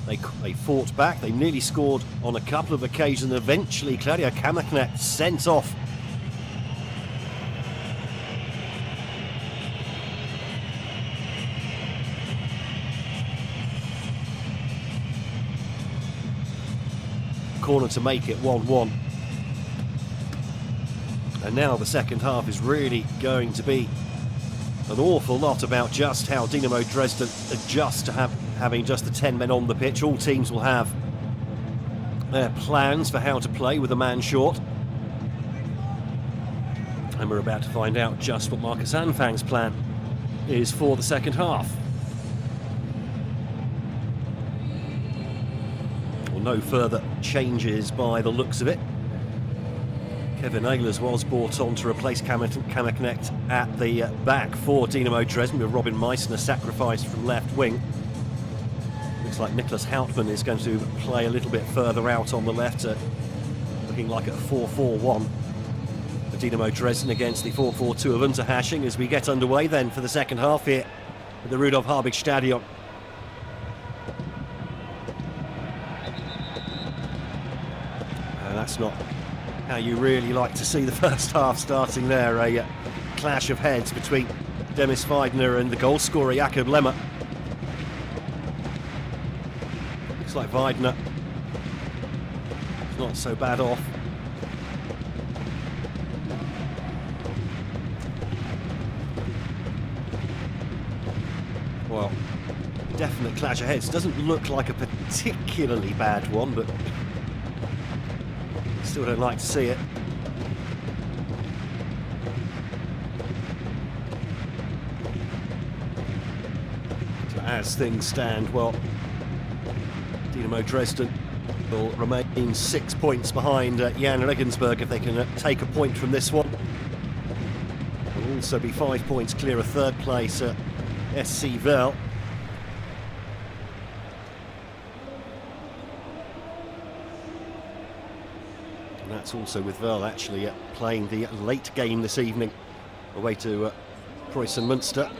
they fought back. They nearly scored on a couple of occasions. Eventually, Claudia Kammerknecht sent off. Corner to make it 1-1. And now the second half is really going to be an awful lot about just how Dynamo Dresden adjust to having just the 10 men on the pitch. All teams will have their plans for how to play with a man short. And we're about to find out just what Marcus Anfang's plan is for the second half. Well, no further changes by the looks of it. Kevin Ehlers was brought on to replace Kammerknecht at the back for Dynamo Dresden, with Robin Meissner sacrificed from left wing. Looks like Niklas Hauptmann is going to play a little bit further out on the left, looking like a 4-4-1 for Dynamo Dresden against the 4-4-2 of Unterhaching as we get underway then for the second half here at the Rudolf Harbig Stadion. That's not how you really like to see the first half starting there. A clash of heads between Demis Weidner and the goal scorer Jakob Lemmer. Looks like Weidner is not so bad off. Well, definite clash of heads. Doesn't look like a particularly bad one, but still don't like to see it. So as things stand, well, Dynamo Dresden will remain 6 points behind Jan Regensburg if they can take a point from this one. Will also be 5 points clear of third place at SpVgg. That's also with Verl actually playing the late game this evening away to Preußen Münster.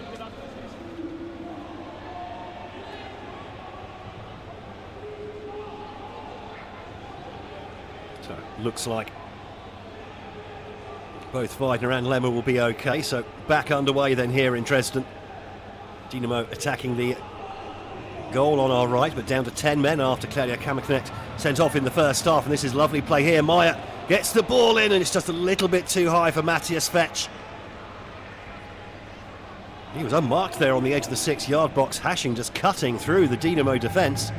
So looks like both Weidner and Lemmer will be okay. So back underway then here in Dresden. Dynamo attacking the goal on our right, but down to 10 men after Claudia Kammerknecht sent off in the first half. And this is lovely play here. Meyer gets the ball in, and it's just a little bit too high for Matthias Fetch. He was unmarked there on the edge of the 6-yard box. Haching just cutting through the Dynamo defence.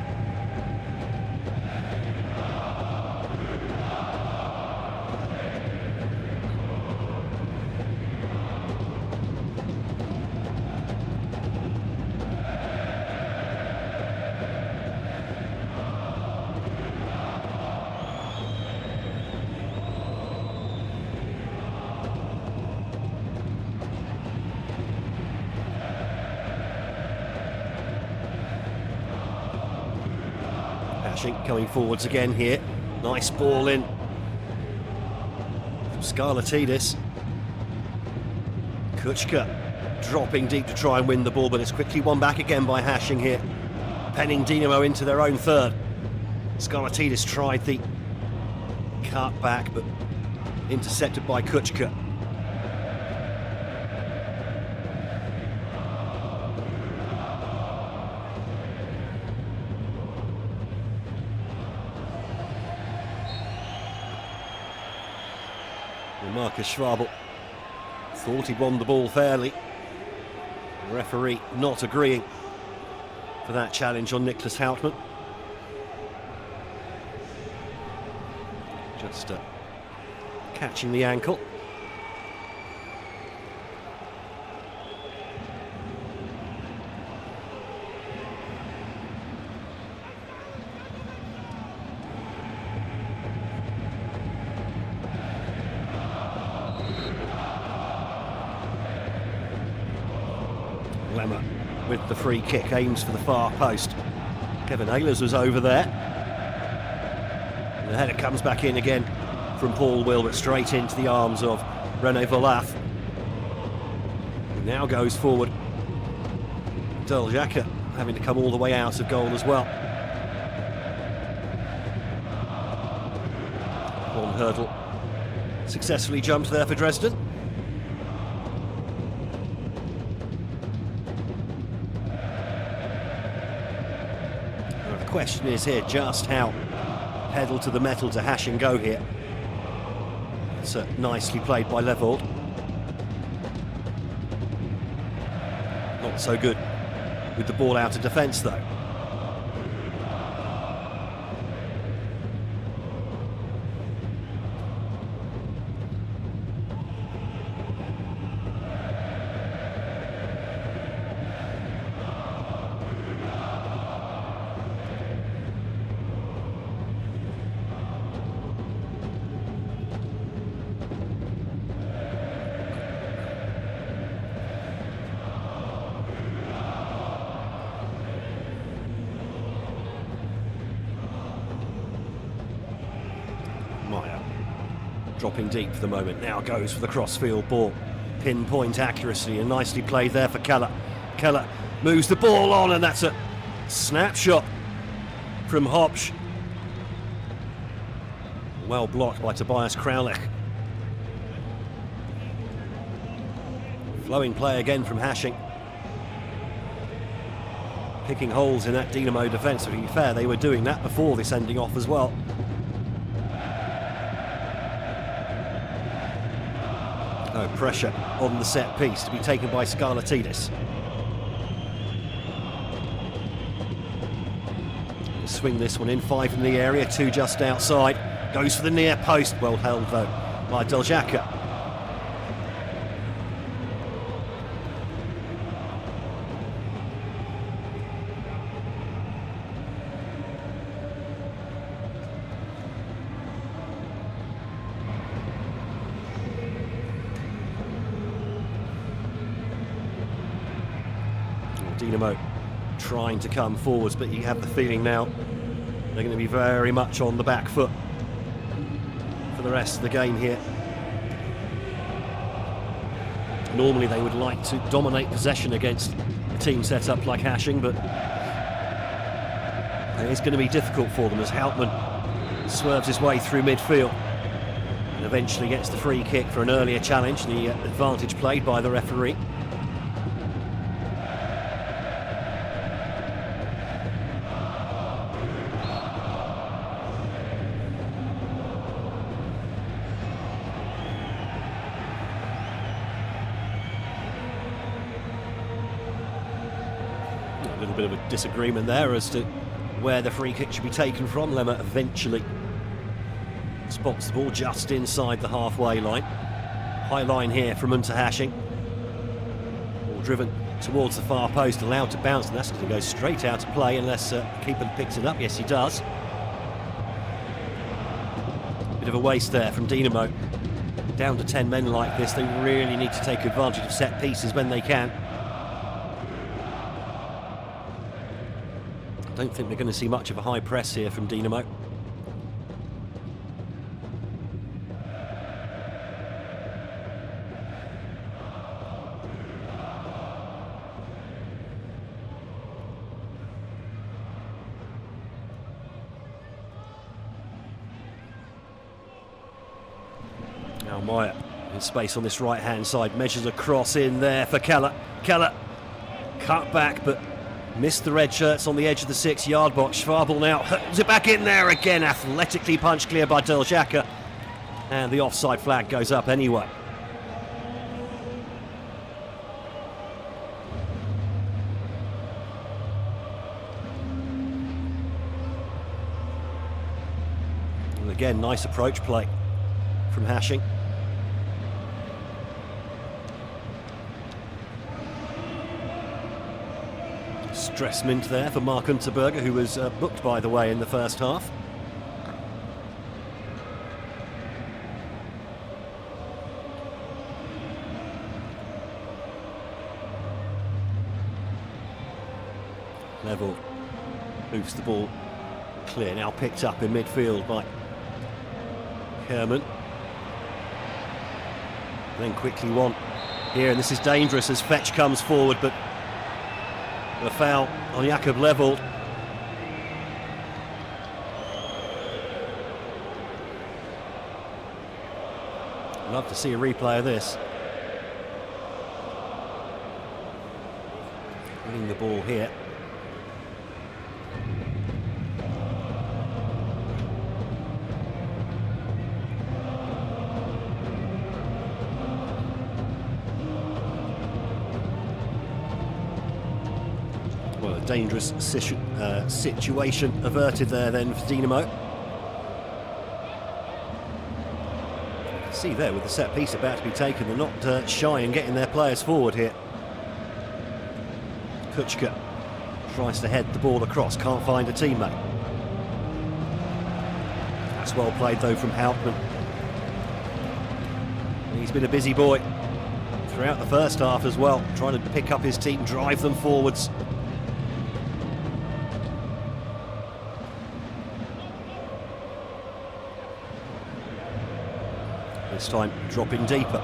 Coming forwards again here. Nice ball in from Skarlatidis. Kuchka dropping deep to try and win the ball, but it's quickly won back again by Haching here, penning Dynamo into their own third. Skarlatidis tried the cut back, but intercepted by Kuchka. Marcus Schwabel thought he won the ball fairly. The referee not agreeing for that challenge on Niklas Hauptmann. Just catching the ankle. the free kick, aims for the far post. Kevin Ehlers was over there. And the header comes back in again from Paul Wilbert, straight into the arms of René Volath. Now goes forward. Deljaka having to come all the way out of goal as well. One hurdle successfully jumped there for Dresden. Well, the question is here just how pedal to the metal to Haching go here. It's nicely played by Levold. Not so good with the ball out of defence though. Dropping deep for the moment, now goes for the crossfield ball. Pinpoint accuracy and nicely played there for Keller. Keller moves the ball on and that's a snapshot from Hopsch. Well blocked by Tobias Kraulich. Flowing play again from Haching. Picking holes in that Dynamo defence. To be fair, they were doing that before this ending off as well. No pressure on the set piece to be taken by Scarlatidis. Swing this one in, 5 in the area, 2 just outside. Goes for the near post, well held though by Deljaka. Dynamo trying to come forwards, but you have the feeling now they're going to be very much on the back foot for the rest of the game here. Normally they would like to dominate possession against a team set up like Haching, but it's going to be difficult for them as Houtman swerves his way through midfield and eventually gets the free kick for an earlier challenge, the advantage played by the referee. A little bit of a disagreement there as to where the free kick should be taken from. Lemmer eventually spots the ball just inside the halfway line. High line here from Unterhaching. Ball driven towards the far post, allowed to bounce, and that's going to go straight out of play unless the keeper picks it up. Yes, he does. Bit of a waste there from Dynamo. Down to 10 men like this, they really need to take advantage of set pieces when they can. I don't think we're going to see much of a high press here from Dynamo. Now Meyer in space on this right-hand side, measures a cross in there for Keller. Keller cut back, but missed the red shirts on the edge of the 6-yard box. Schwabel now holds it back in there again, athletically punched clear by Deljaka. And the offside flag goes up anyway. And again, nice approach play from Haching. Stressmint there for Mark Unterberger, who was booked, by the way, in the first half. Level moves the ball clear, now picked up in midfield by Herman. Then quickly one here, and this is dangerous as Fetch comes forward, but a foul on Jakob Level. Love to see a replay of this. Winning the ball here. Well, a dangerous situation averted there then for Dynamo. See there with the set piece about to be taken, they're not shy in getting their players forward here. Kuchka tries to head the ball across, can't find a teammate. That's well played though from Hauptmann. He's been a busy boy throughout the first half as well, trying to pick up his team, drive them forwards. This time dropping deeper.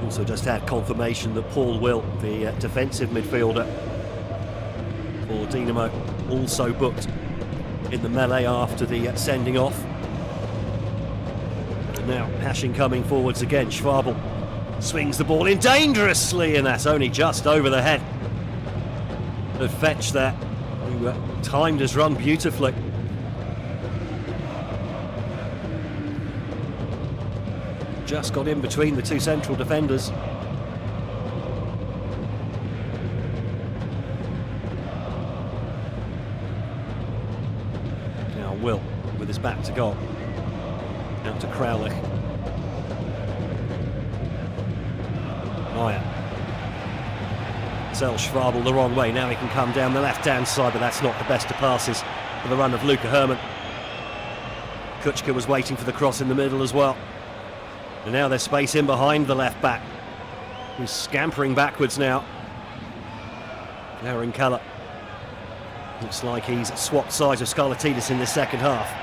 Also just had confirmation that Paul Will, the defensive midfielder for Dynamo, also booked in the melee after the sending off. Now Haching coming forwards again. Schwabel swings the ball in dangerously, and that's only just over the head of Fetch there, who timed his run beautifully. Just got in between the two central defenders. Now Will with his back to goal. Out to Kraulich. Meyer tells Schwabel the wrong way. Now he can come down the left-hand side, but that's not the best of passes for the run of Luca Herman. Kuchka was waiting for the cross in the middle as well. And now there's space in behind the left-back, who's scampering backwards now. Aaron Keller. Looks like he's swapped sides of Scarlatidis in this second half.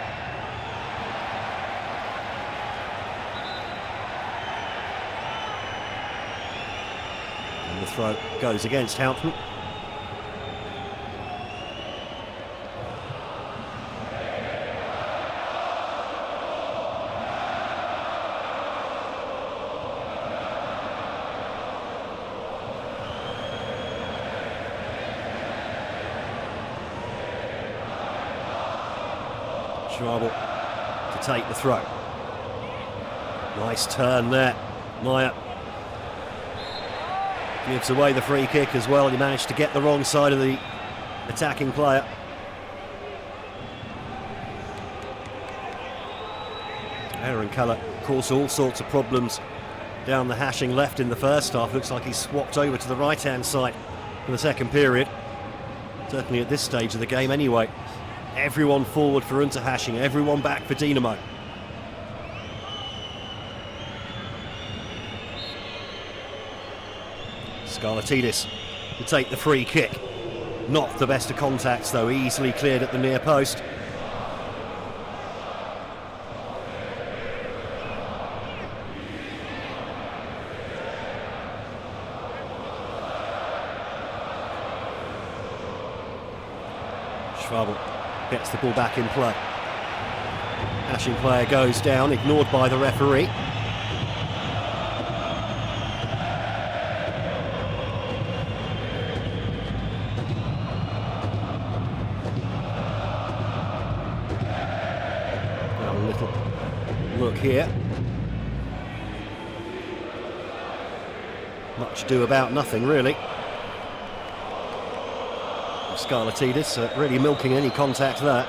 The throw goes against Hauptmann. Schwabel to take the throw. Nice turn there. Meyer gives away the free kick as well. He managed to get the wrong side of the attacking player. Aaron Keller caused all sorts of problems down the Haching left in the first half. Looks like he's swapped over to the right-hand side for the second period. Certainly at this stage of the game anyway. Everyone forward for Unterhaching, everyone back for Dynamo. Scarlatidis to take the free kick. Not the best of contacts though, easily cleared at the near post. Schwabel gets the ball back in play. Haching player goes down, ignored by the referee. Now a little look here. Much ado about nothing really. Scarlatidis really milking any contact there.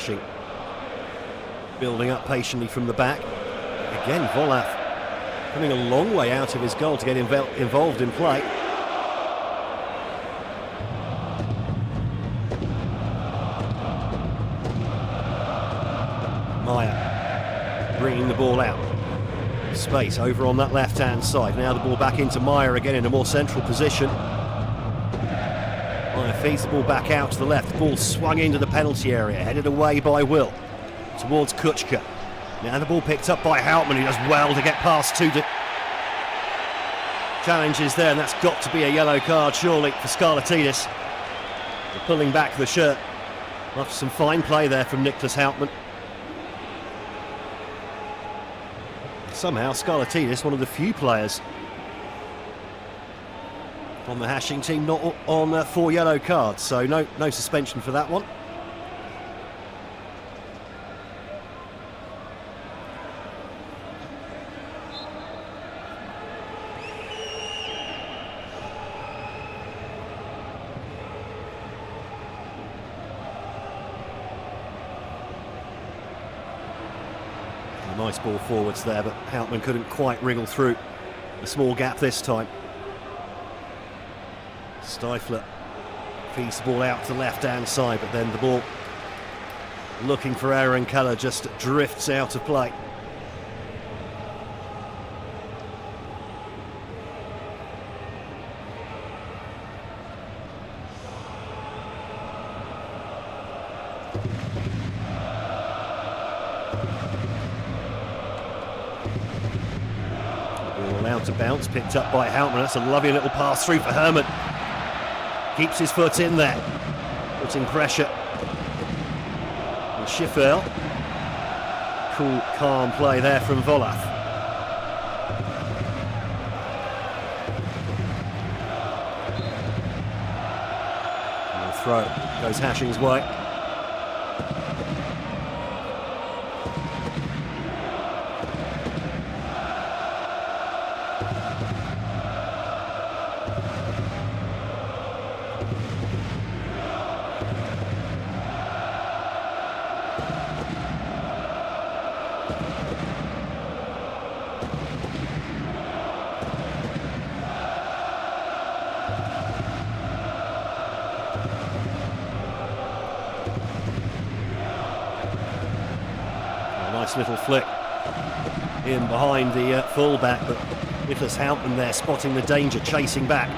Unterhaching. Building up patiently from the back. Again, Volaf coming a long way out of his goal to get involved in play. Meyer bringing the ball out. Space over on that left-hand side. Now the ball back into Meyer again in a more central position. Meyer feeds the ball back out to the left. The ball swung into the penalty area, headed away by Will towards Kuchka. Now the ball picked up by Houtman, who does well to get past two challenges there, and that's got to be a yellow card surely for Scarlatidis. Pulling back the shirt after some fine play there from Niklas Houtman. Somehow Scarlatidis, one of the few players on the Haching team not on 4 yellow cards, so no suspension for that one. Nice ball forwards there, but Houtman couldn't quite wriggle through a small gap this time. Stifler feeds the ball out to the left-hand side, but then the ball, looking for Aaron Keller, just drifts out of play. Allowed to bounce, picked up by Houtman. That's a lovely little pass through for Herman. Keeps his foot in there, putting pressure on Schiffer. Cool, calm play there from Volaf. And the throw goes Haching's way. Nice little flick in behind the full-back, but Niklas Houtman there spotting the danger, chasing back.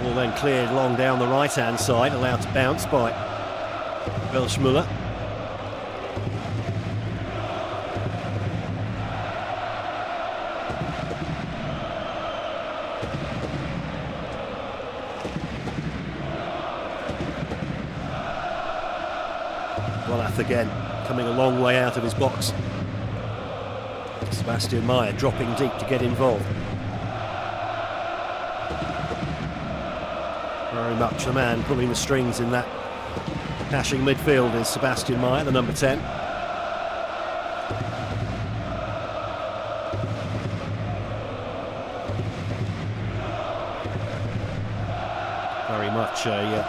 Ball then cleared long down the right-hand side, allowed to bounce by Welschmuller. Volaf again, coming a long way out of his box. Sebastian Meyer dropping deep to get involved. Very much the man pulling the strings in that Haching midfield is Sebastian Meyer, the number 10. Very much a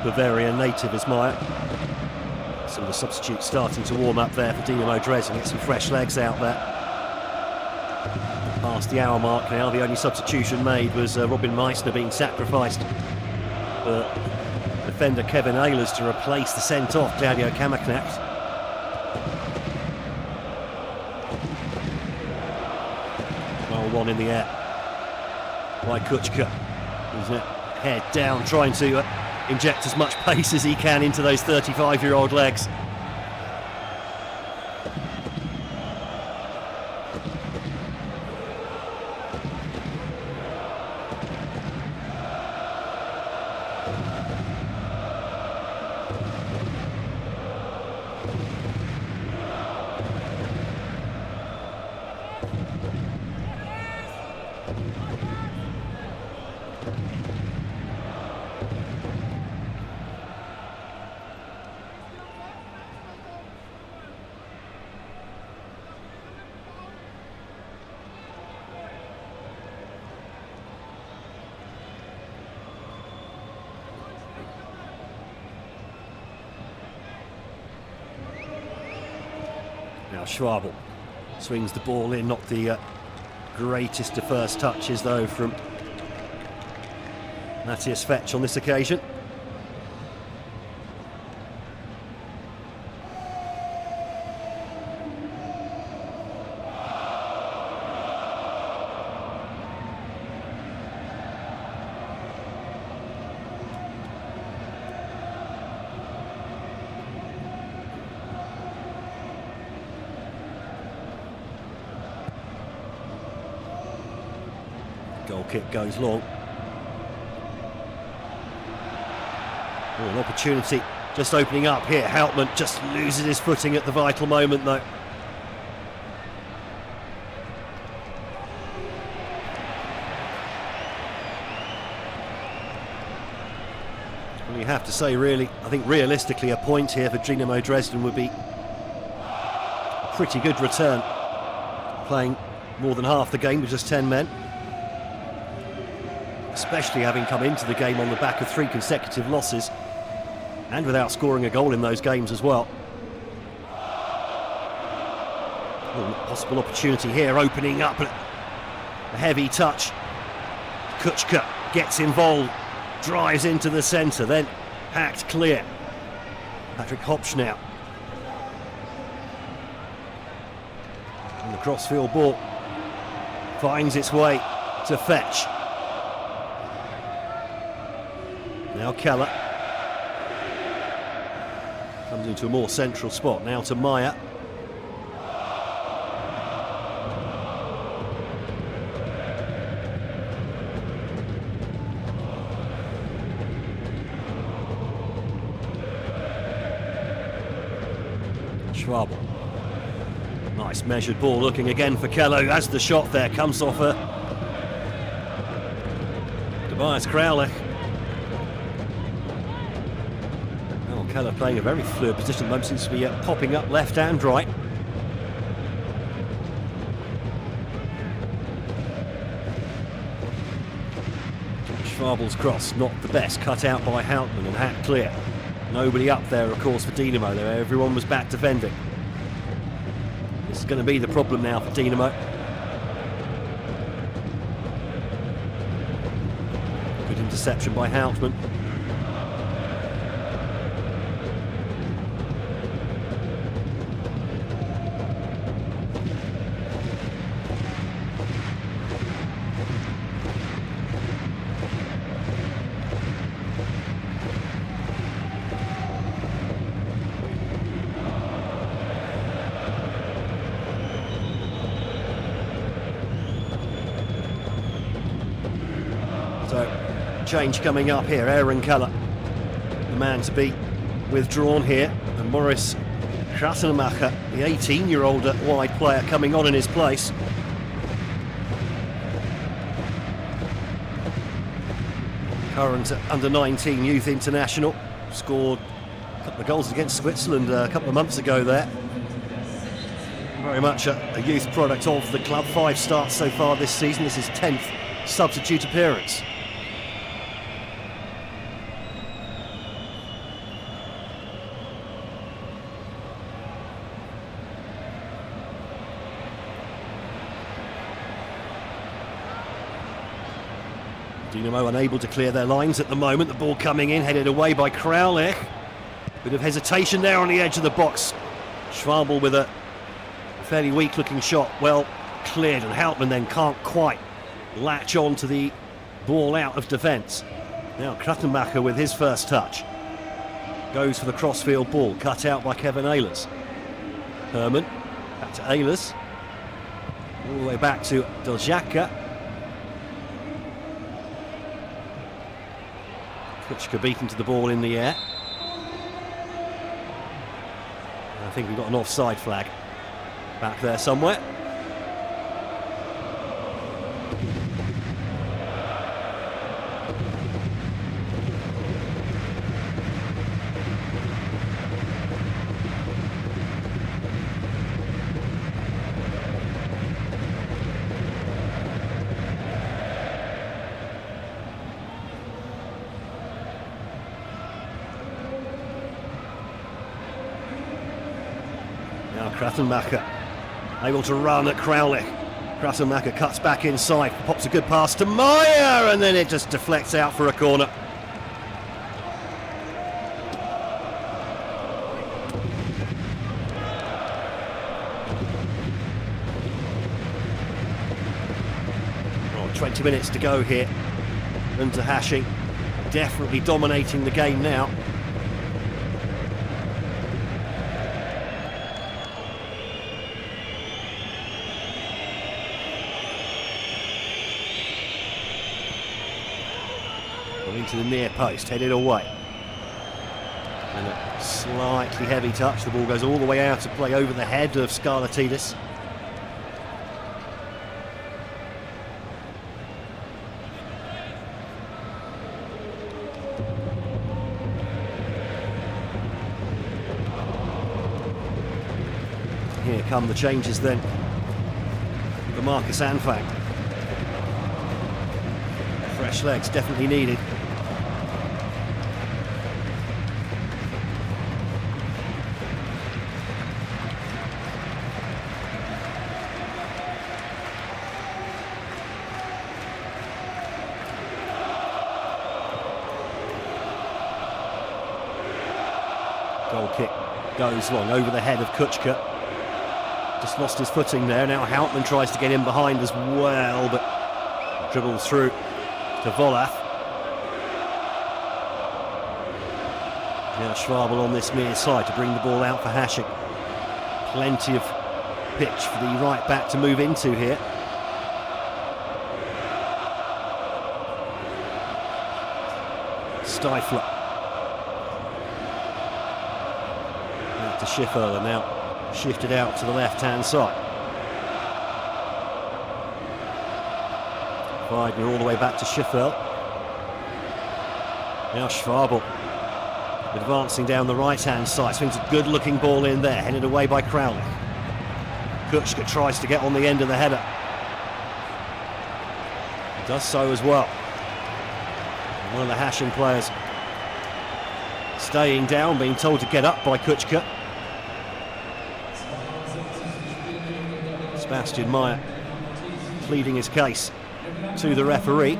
Bavarian native is Meyer. Some of the substitutes starting to warm up there for Dynamo Dresden, get some fresh legs out there. Past the hour mark now, the only substitution made was Robin Meissner being sacrificed. Defender Kevin Ehlers to replace the sent-off Claudio Kamaknacht. Well, one in the air by Kuchka. He's head down, trying to inject as much pace as he can into those 35-year-old legs. Now Schwabel swings the ball in, not the greatest of first touches though from Matthias Fetch on this occasion. Goal kick goes long. Oh, an opportunity just opening up here. Houtman just loses his footing at the vital moment though. Well, you have to say really, I think realistically a point here for Dynamo Dresden would be a pretty good return. Playing more than half the game with just 10 men. Especially having come into the game on the back of 3 consecutive losses and without scoring a goal in those games as well. Oh, possible opportunity here, opening up a heavy touch. Kuchka gets involved, drives into the centre, then hacked clear. Patrick Hopsch now. And the crossfield ball finds its way to Fetch. Now Keller comes into a more central spot. Now to Meyer. Schwabel. Nice measured ball looking again for Keller. As the shot there comes off her. Tobias Kraulich. Keller playing a very fluid position at the moment, seems to be popping up left and right. Schwabel's cross, not the best, cut out by Houtman and hacked clear. Nobody up there, of course, for Dynamo. Everyone was back defending. This is going to be the problem now for Dynamo. Good interception by Houtman. So, change coming up here. Aaron Keller, the man to be withdrawn here, and Morris Krassenmacher, the 18-year-old wide player, coming on in his place. Current under-19 youth international, scored a couple of goals against Switzerland a couple of months ago there. Very much a youth product of the club. 5 starts so far this season. This is 10th substitute appearance. Dynamo unable to clear their lines at the moment. The ball coming in, headed away by Kraulich. Bit of hesitation there on the edge of the box. Schwabel with a fairly weak looking shot, well cleared, and Houtman then can't quite latch on to the ball out of defence. Now Krassenmacher with his first touch. Goes for the crossfield ball, cut out by Kevin Ehlers. Herman, back to Ehlers. All the way back to Deljaka. Kuchka beaten to the ball in the air. I think we've got an offside flag back there somewhere. Now Krassenmacher Able to run at Crowley. Krassenmacher cuts back inside, pops a good pass to Meyer, and then it just deflects out for a corner. Oh, 20 minutes to go here. Unterhaching definitely dominating the game now. Into the near post, headed away. And a slightly heavy touch. The ball goes all the way out to play over the head of Scarlatidis. Here come the changes then for Marcus Anfang. Fresh legs definitely needed. Goal kick goes long over the head of Kuchka. Just lost his footing there. Now Houtman tries to get in behind as well, but dribbles through to Volath. Now Schwabel on this near side to bring the ball out for Haching. Plenty of pitch for the right back to move into here. Stifler. Out to Schifferler now. Shifted out to the left-hand side. Weidner all the way back to Schifferl. Now Schwabel advancing down the right-hand side. Swings a good-looking ball in there, headed away by Crowley. Kuchka tries to get on the end of the header. Does so as well. And one of the Haching players staying down, being told to get up by Kuchka. Sebastian Meyer pleading his case to the referee.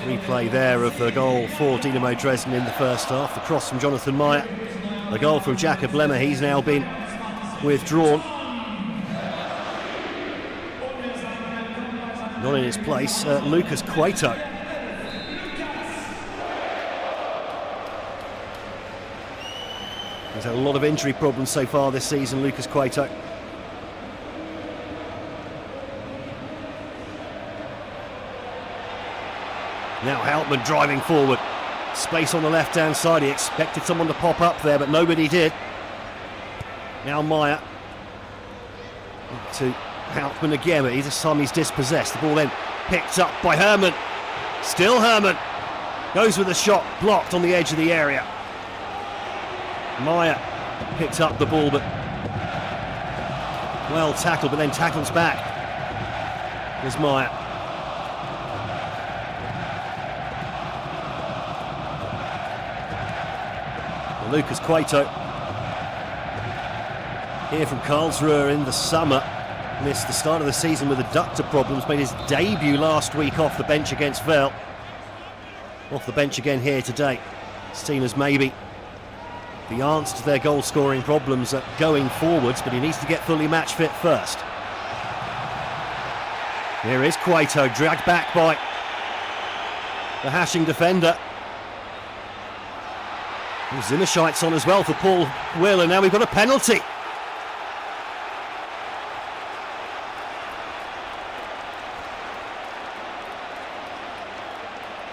Replay there of the goal for Dynamo Dresden in the first half. The cross from Jonathan Meyer. The goal from Jakob Lemmer. He's now been withdrawn. Not in his place, Lucas Cueto. He's had a lot of injury problems so far this season, Lucas Cueto. Now Houtman driving forward. Space on the left-hand side. He expected someone to pop up there, but nobody did. Now Meyer. To Houtman again, but this time he's dispossessed. The ball then picked up by Herman. Still Herman. Goes with a shot, blocked on the edge of the area. Meyer picks up the ball, but well tackled, but then tackles back. There's Meyer. And Lucas Cueto, here from Karlsruhe in the summer, missed the start of the season with adductor problems, made his debut last week off the bench against Vale. Off the bench again here today. Seen as maybe the answer to their goal-scoring problems going forwards, but he needs to get fully match fit first. Here is Cueto, dragged back by the Haching defender. Zimmerscheid's on as well for Paul Will, and now we've got a penalty.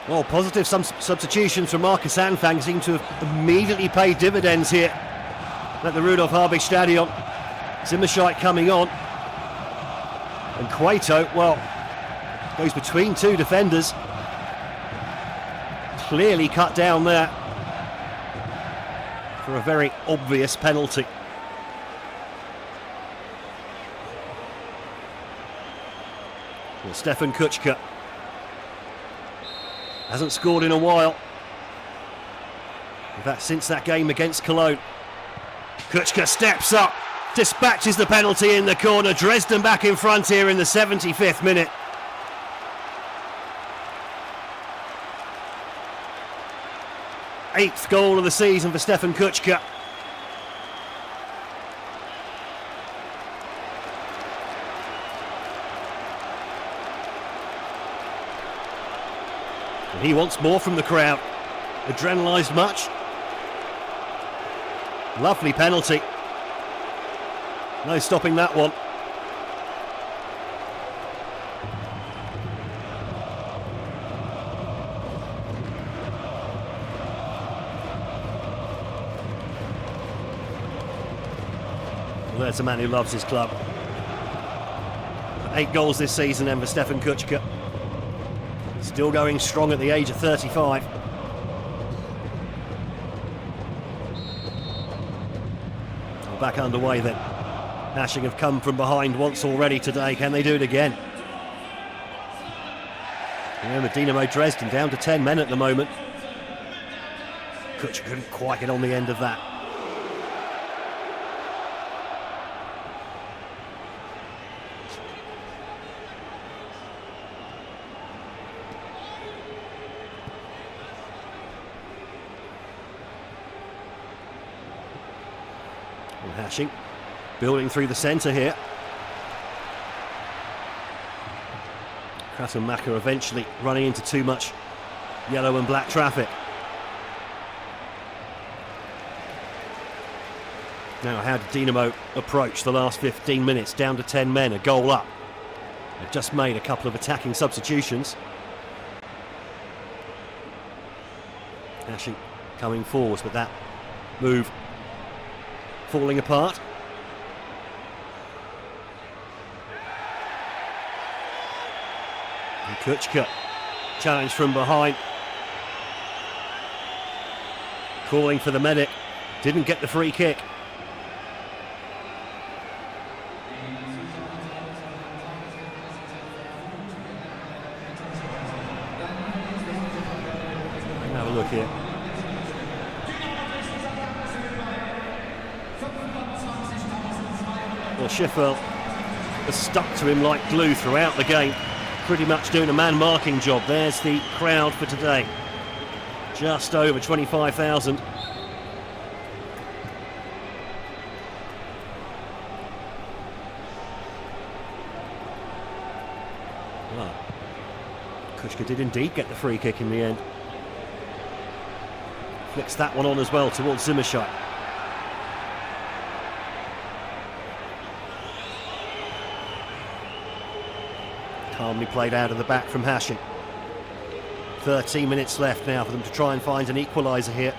Well, positive substitutions from Marcus Anfang seem to have immediately paid dividends here at the Rudolf Habig Stadion. Zimmerscheid coming on. And Cueto, well, goes between two defenders. Clearly cut down there for a very obvious penalty. Well, Stefan Kuchka hasn't scored in a while. In fact, since that game against Cologne. Kuchka steps up, dispatches the penalty in the corner. Dresden back in front here in the 75th minute. Eighth goal of the season for Stefan Kuchka. And he wants more from the crowd. Adrenalised much. Lovely penalty. No stopping that one. Well, there's a man who loves his club. 8 goals this season then for Stefan Kuchka. Still going strong at the age of 35. Back underway then. Haching have come from behind once already today. Can they do it again? Remember, Dynamo Dresden down to 10 men at the moment. Kuchka couldn't quite get on the end of that. Haching building through the centre here. Krasenmacher eventually running into too much yellow and black traffic. Now, how did Dynamo approach the last 15 minutes? Down to 10 men, a goal up. They've just made a couple of attacking substitutions. Haching coming forwards, but that move falling apart. And Kuchka, challenge from behind. Calling for the medic, didn't get the free kick. Have a look here. Well, Schiffer has stuck to him like glue throughout the game, pretty much doing a man marking job. There's the crowd for today, just over 25,000. Well, Kuchka did indeed get the free kick in the end. Flicks that one on as well towards Zimmerscheit. Calmly played out of the back from Haching. 13 minutes left now for them to try and find an equaliser here.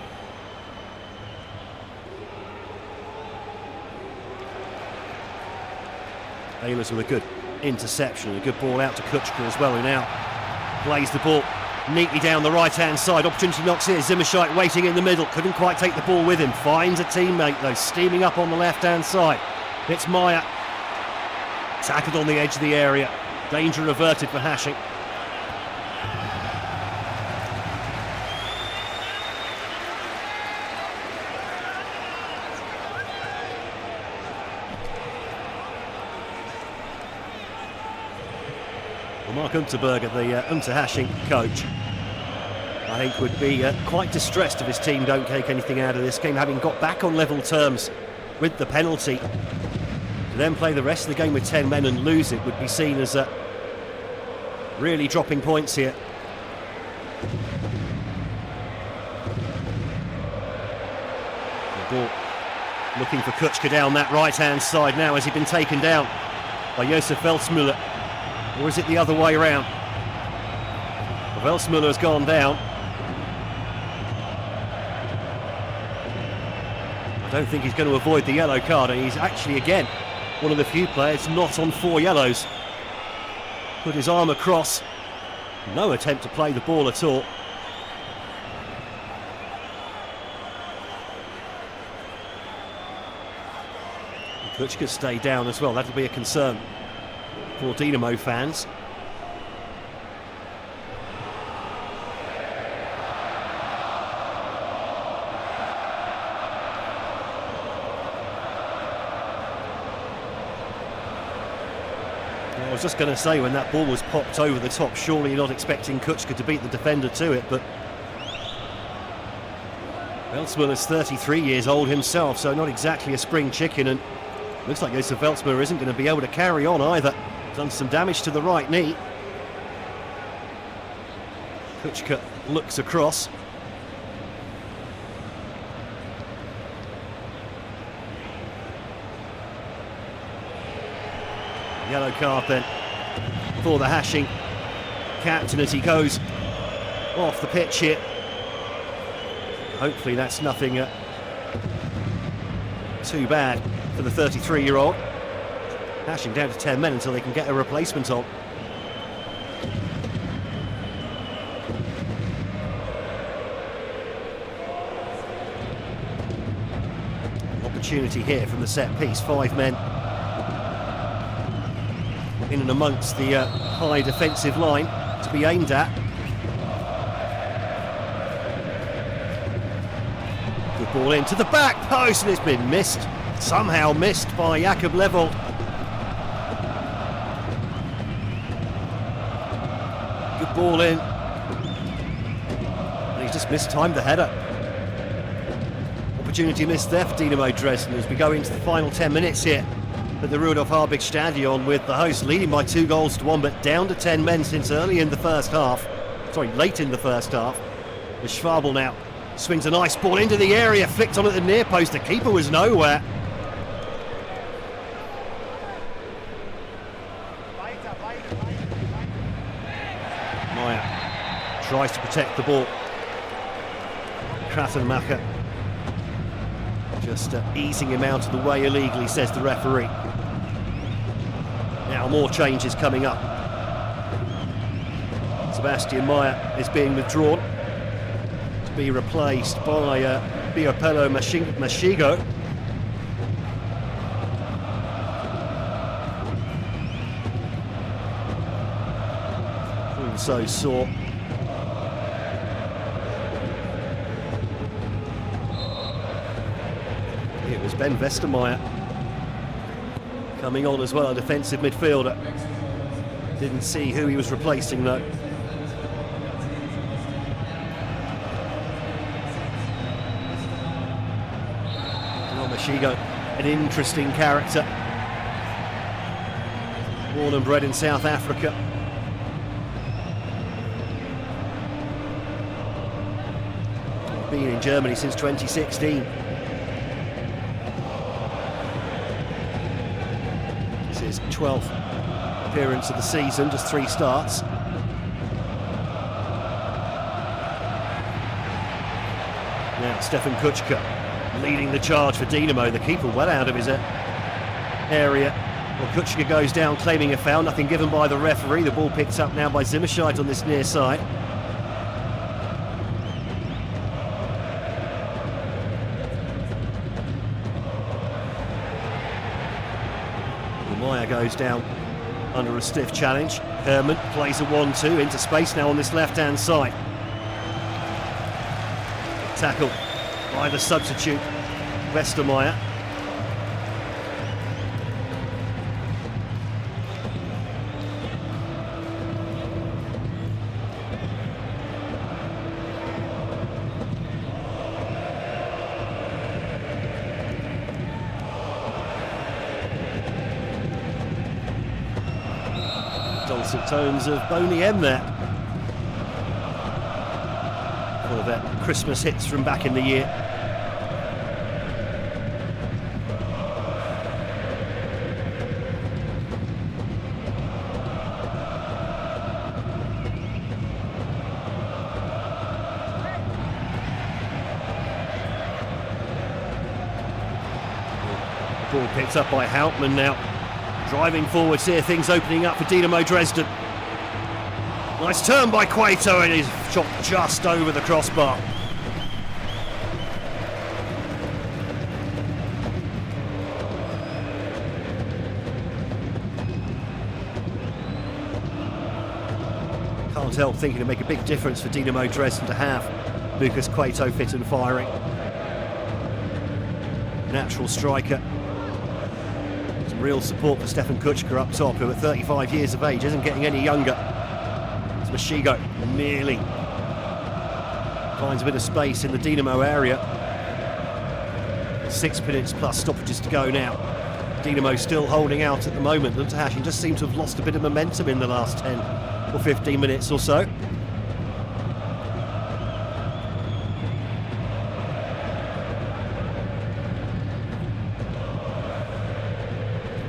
Ehlers with a good interception, a good ball out to Kuchka as well, who now plays the ball neatly down the right-hand side. Opportunity knocks here. Zimmerscheit waiting in the middle. Couldn't quite take the ball with him. Finds a teammate though, steaming up on the left-hand side. It's Meyer. Tackled on the edge of the area. Danger averted for Haching. Well, Mark Unterberger, the Unterhaching coach, I think would be quite distressed if his team don't take anything out of this game, having got back on level terms with the penalty. To then play the rest of the game with 10 men and lose it would be seen as really dropping points here. The ball looking for Kuchka down that right-hand side now. Has he been taken down by Josef Welsmüller? Or is it the other way around? Welsmüller has gone down. I don't think he's going to avoid the yellow card, and he's actually, again, one of the few players not on 4 yellows. Put his arm across. No attempt to play the ball at all. Kuchka stay down as well. That'll be a concern for Dynamo fans. I was just going to say, when that ball was popped over the top, surely you're not expecting Kuchka to beat the defender to it, but Veldsman is 33 years old himself, so not exactly a spring chicken, and looks like Josef Veldsman isn't going to be able to carry on either. Done some damage to the right knee. Kuchka looks across. Yellow card then for the Haching captain as he goes off the pitch here. Hopefully that's nothing too bad for the 33-year-old. Haching down to 10 men until they can get a replacement on. Opportunity here from the set piece, 5 men in and amongst the high defensive line to be aimed at. Good ball into the back post, and it's been missed, somehow missed by Jakob Level. Good ball in, and he's just mistimed the header. Opportunity missed there for Dynamo Dresden as we go into the final 10 minutes here at the Rudolf Harbig Stadion, with the hosts leading by 2-1, but down to 10 men since early in the first half. Sorry, late in the first half. As Schwabel now swings a nice ball into the area, flicked on at the near post. The keeper was nowhere. Meyer tries to protect the ball. Kratenmacher just easing him out of the way illegally, says the referee. Now more changes coming up. Sebastian Meyer is being withdrawn to be replaced by Biopello Mashigo. Also saw it was Ben Westermeier coming on as well, a defensive midfielder. Didn't see who he was replacing though. Mashigo, an interesting character. Born and bred in South Africa. Been in Germany since 2016. This is 12th appearance of the season, just 3 starts. Now Stefan Kuchka leading the charge for Dynamo. The keeper well out of his area. Well, Kuchka goes down claiming a foul, nothing given by the referee. The ball picked up now by Zimmerscheid on this near side. Meyer goes down under a stiff challenge. Herman plays a 1-2 into space now on this left-hand side. Tackle by the substitute, Westermeier. Dulcet tones of Boney M there. One of their Christmas hits from back in the year. Ball picked up by Houtman now. Driving forwards here, things opening up for Dynamo Dresden. Nice turn by Cueto, and he's shot just over the crossbar. Can't help thinking it'd make a big difference for Dynamo Dresden to have Lucas Cueto fit and firing. Natural striker. Real support for Stefan Kuchka up top, who at 35 years of age isn't getting any younger. SpVgg merely finds a bit of space in the Dynamo area. 6 minutes plus stoppages to go now. Dynamo still holding out at the moment. Unterhaching just seem to have lost a bit of momentum in the last 10 or 15 minutes or so.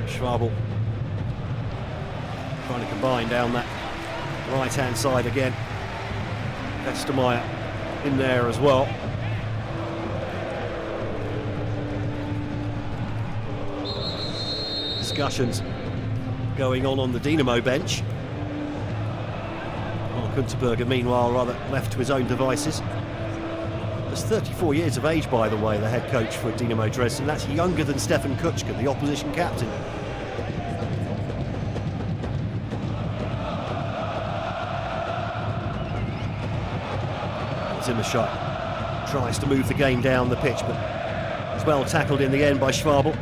Schwabel trying to combine down that right-hand side again. Westermeier in there as well. Discussions going on the Dynamo bench. Well, Kunterberger, meanwhile, rather left to his own devices. He's 34 years of age, by the way, the head coach for Dynamo Dresden. That's younger than Stefan Kuchka, the opposition captain. Zimmerscheit tries to move the game down the pitch, but it's well tackled in the end by Schwabel.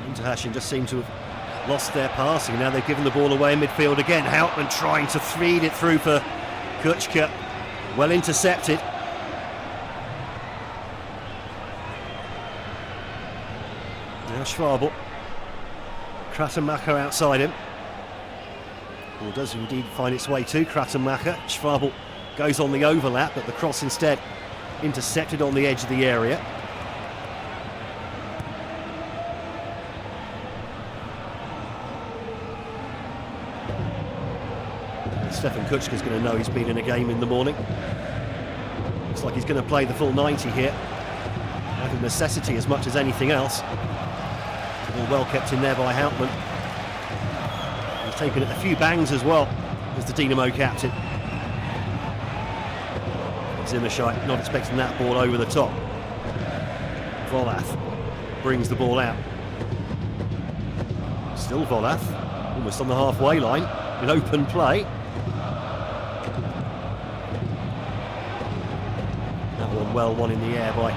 Unterhaching just seem to have lost their passing. Now they've given the ball away in midfield again. Hauptmann trying to feed it through for Kuchka. Well intercepted. Now Schwabel. Kratenmacher outside him. Ball does indeed find its way to Kratenmacher. Schwabel goes on the overlap, but the cross instead intercepted on the edge of the area. Stefan Kuchka's going to know he's been in a game in the morning. Looks like he's going to play the full 90 here, out of necessity as much as anything else. All well kept in there by Hauptmann. He's taken a few bangs as well as the Dynamo captain. Zimmerscheit not expecting that ball over the top. Volath brings the ball out. Still Volath, almost on the halfway line, in open play. Well won in the air by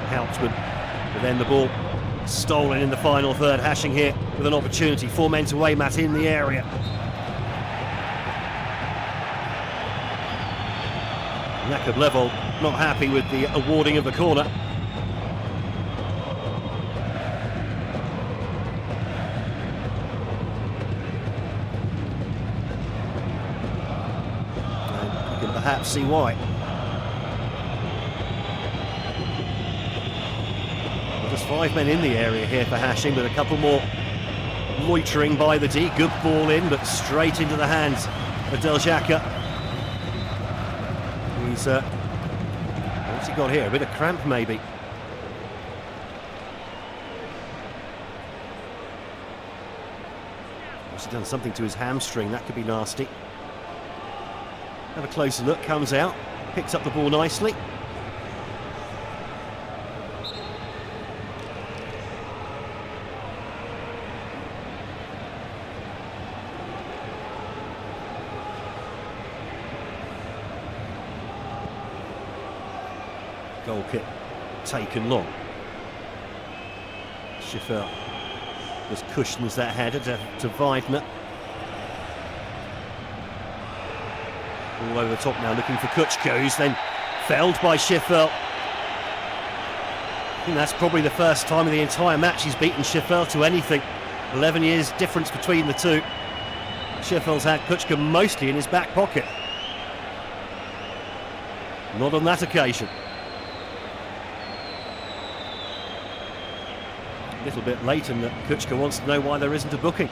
Hauptmann, but then the ball stolen in the final third. Haching here with an opportunity. 4 men to aim at in the area. Jakob Levold not happy with the awarding of the corner. And you can perhaps see why. Just 5 men in the area here for Haching, but a couple more loitering by the D. Good ball in, but straight into the hands of Deljaka. He's what's he got here? A bit of cramp maybe. Must have done something to his hamstring. That could be nasty. Have a closer look. Comes out, picks up the ball nicely. Goal kick taken long. Schiffer just cushions that header to Weidner. All over the top now, looking for Kuchka, who's then felled by Schiffer. I think that's probably the first time in the entire match he's beaten Schiffer to anything. 11 years difference between the two. Schiffer's had Kuchka mostly in his back pocket. Not on that occasion. A little bit late, and Kuchka wants to know why there isn't a booking.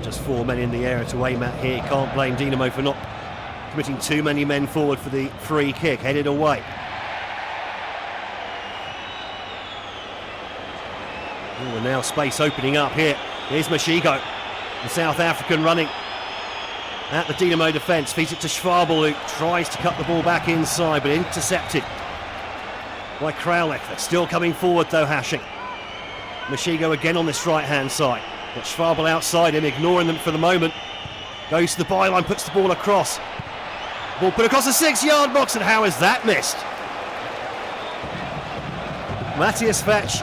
Just 4 men in the area to aim at here. Can't blame Dynamo for not committing too many men forward for the free kick. Headed away. Oh, and now space opening up here. Here's Mashigo, the South African, running at the Dynamo defence. Feeds it to Schwabel, who tries to cut the ball back inside, but intercepted by Kraulich. They're still coming forward though, Haching. Mashigo again on this right-hand side. Got Schwabel outside him, ignoring them for the moment. Goes to the byline, puts the ball across. Ball put across the 6-yard box, and how is that missed? Matthias Fetch.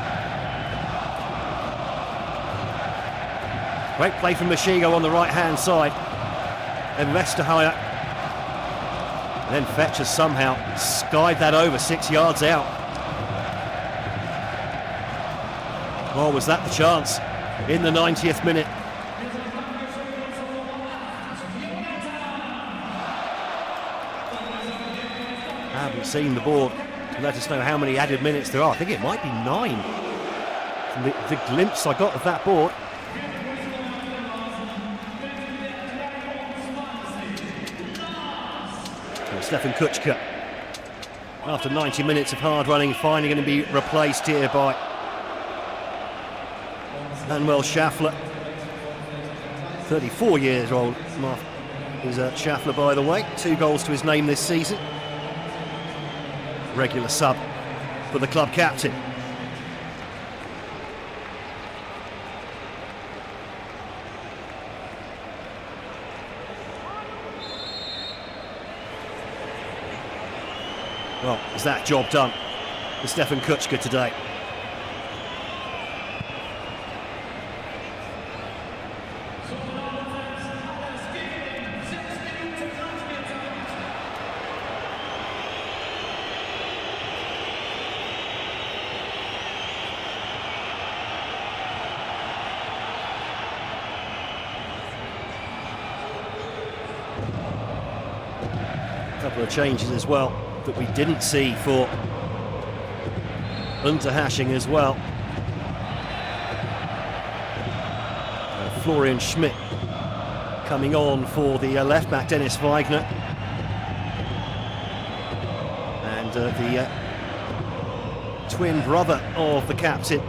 Great play from Mashigo on the right-hand side. And Westerheimer. And then Fetch has somehow skied that over 6 yards out. Oh, was that the chance in the 90th minute? I haven't seen the board to let us know how many added minutes there are. I think it might be 9 from the glimpse I got of that board. And Stefan Kuchka, after 90 minutes of hard running, finally going to be replaced here by Manuel Schaffler. 34 years old is Schaffler, by the way. 2 goals to his name this season. Regular sub for the club captain. Well, is that job done for Stefan Kuchka today? A couple of changes as well that we didn't see for Unterhaching as well. Florian Schmidt coming on for the left back, Dennis Weigner, and the twin brother of the captain,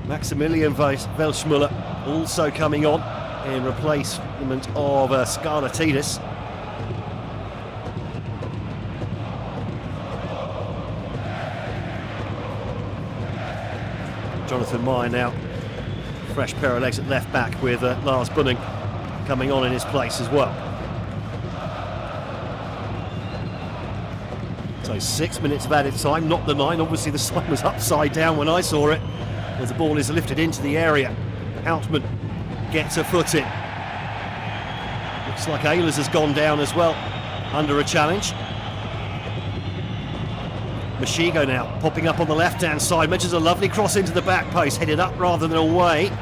Maximilian Welschmuller, also coming on in replacement of Scarlatidis. Jonathan Meyer now, fresh pair of legs at left back, with Lars Bunning coming on in his place as well. So 6 minutes of added time, not the 9. Obviously the sign was upside down when I saw it, as the ball is lifted into the area. Outman gets a foot in. Looks like Ehlers has gone down as well, under a challenge. Mashigo now popping up on the left-hand side, mentions a lovely cross into the back post, headed up rather than away.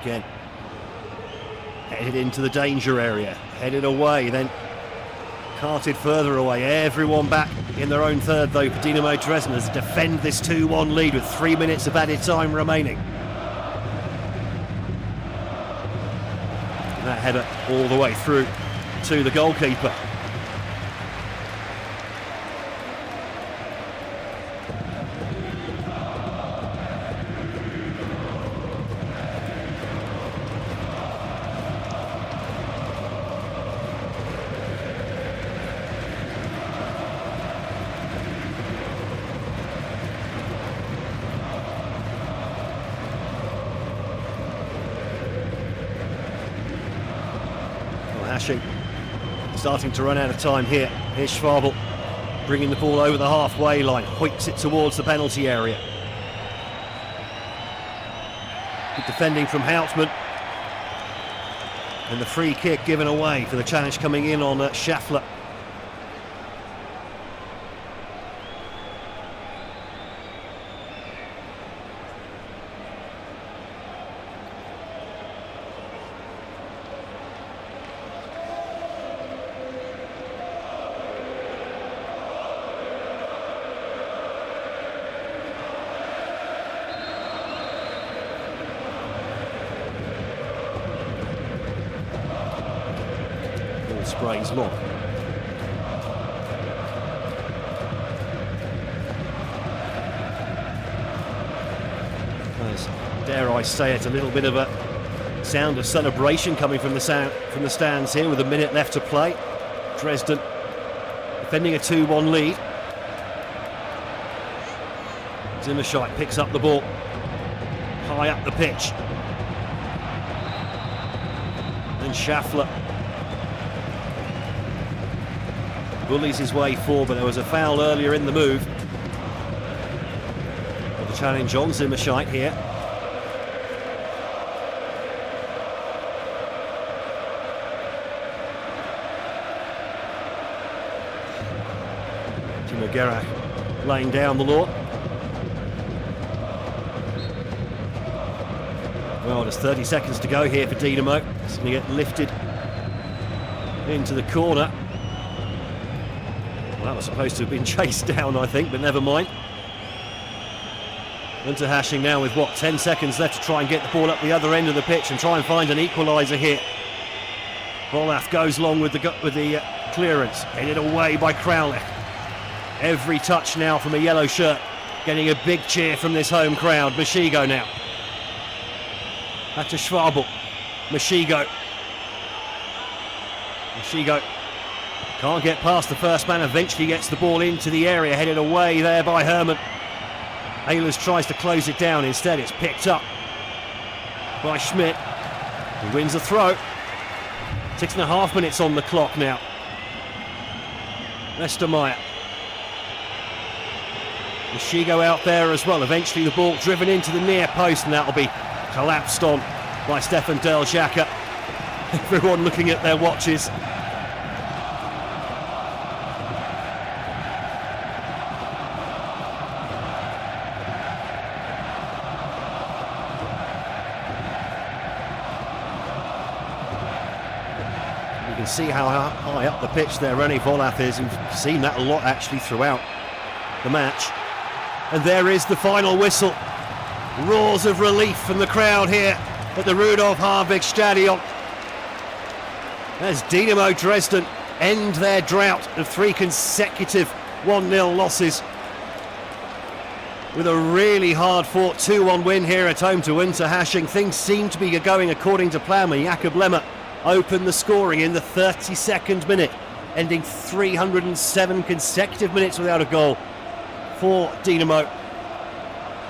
Again, headed into the danger area, headed away, then carted further away. Everyone back in their own third though for Dynamo Dresden as they defend this 2-1 lead with 3 minutes of added time remaining. And that header all the way through to the goalkeeper. Haching starting to run out of time here. Here's Schwabel bringing the ball over the halfway line, hoiks it towards the penalty area. Good defending from Houtman, and the free kick given away for the challenge coming in on Schaffler. sprays long. As, dare I say it, a little bit of a sound of celebration coming from the stands here with a minute left to play. Dresden defending a 2-1 lead. Zimmerscheit picks up the ball high up the pitch. And Schaffler bullies his way forward, but there was a foul earlier in the move. Well, the challenge on Zimmerscheit here. Timo Gerach laying down the law. Well, there's 30 seconds to go here for Dynamo. It's going to get lifted into the corner. Well, that was supposed to have been chased down, I think, but never mind. Unterhaching now with, 10 seconds left to try and get the ball up the other end of the pitch and try and find an equaliser here. Volaf goes long with the clearance, headed away by Crowley. Every touch now from a yellow shirt, getting a big cheer from this home crowd. Mashigo now. Back to Schwabel. Mashigo can't get past the first man, eventually gets the ball into the area, headed away there by Herman. Ehlers tries to close it down, instead it's picked up by Schmidt. He wins the throw. 6.5 minutes on the clock now. Westermeier. Mashigo out there as well, eventually the ball driven into the near post, and that'll be collapsed on by Stefan Del-Xhaka. Everyone looking at their watches. You can see how high up the pitch there René Volaf is. We've seen that a lot actually throughout the match. And there is the final whistle. Roars of relief from the crowd here at the Rudolf Hartwig Stadion as Dynamo Dresden end their drought of 3 consecutive 1-0 losses with a really hard-fought 2-1 win here at home to Unterhaching. Things seem to be going according to plan when Jakob Lemmer opened the scoring in the 32nd minute, ending 307 consecutive minutes without a goal for Dynamo.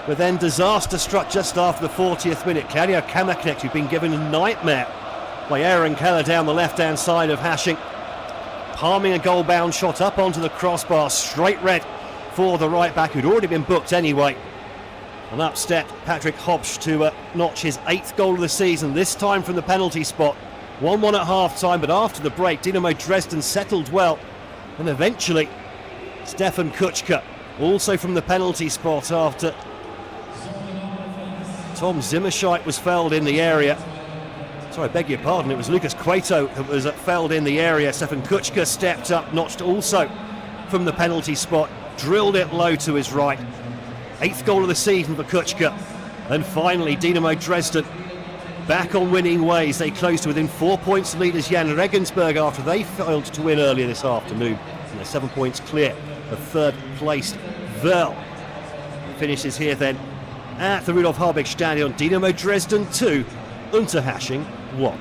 But then disaster struck just after the 40th minute. Claudio Kammerknecht, who'd been given a nightmare by Aaron Keller down the left-hand side of Haching, palming a goal-bound shot up onto the crossbar, straight red for the right-back, who'd already been booked anyway. And up stepped Patrick Hopsch to notch his 8th goal of the season, this time from the penalty spot. 1-1 at half-time, but after the break, Dynamo Dresden settled well. And eventually, Stefan Kuchka, also from the penalty spot after Tom Zimmerscheit was fouled in the area. Sorry, I beg your pardon, it was Lucas Cueto that was fouled in the area. Stefan Kuchka stepped up, notched also from the penalty spot, drilled it low to his right. 8th goal of the season for Kuchka. And finally, Dynamo Dresden back on winning ways. They close to within 4 points of leaders Jan Regensburg after they failed to win earlier this afternoon. And they're 7 points clear of third placed Verl. Finishes here then at the Rudolf Hartwig Stadion. Dynamo Dresden 2, Unterhaching 1.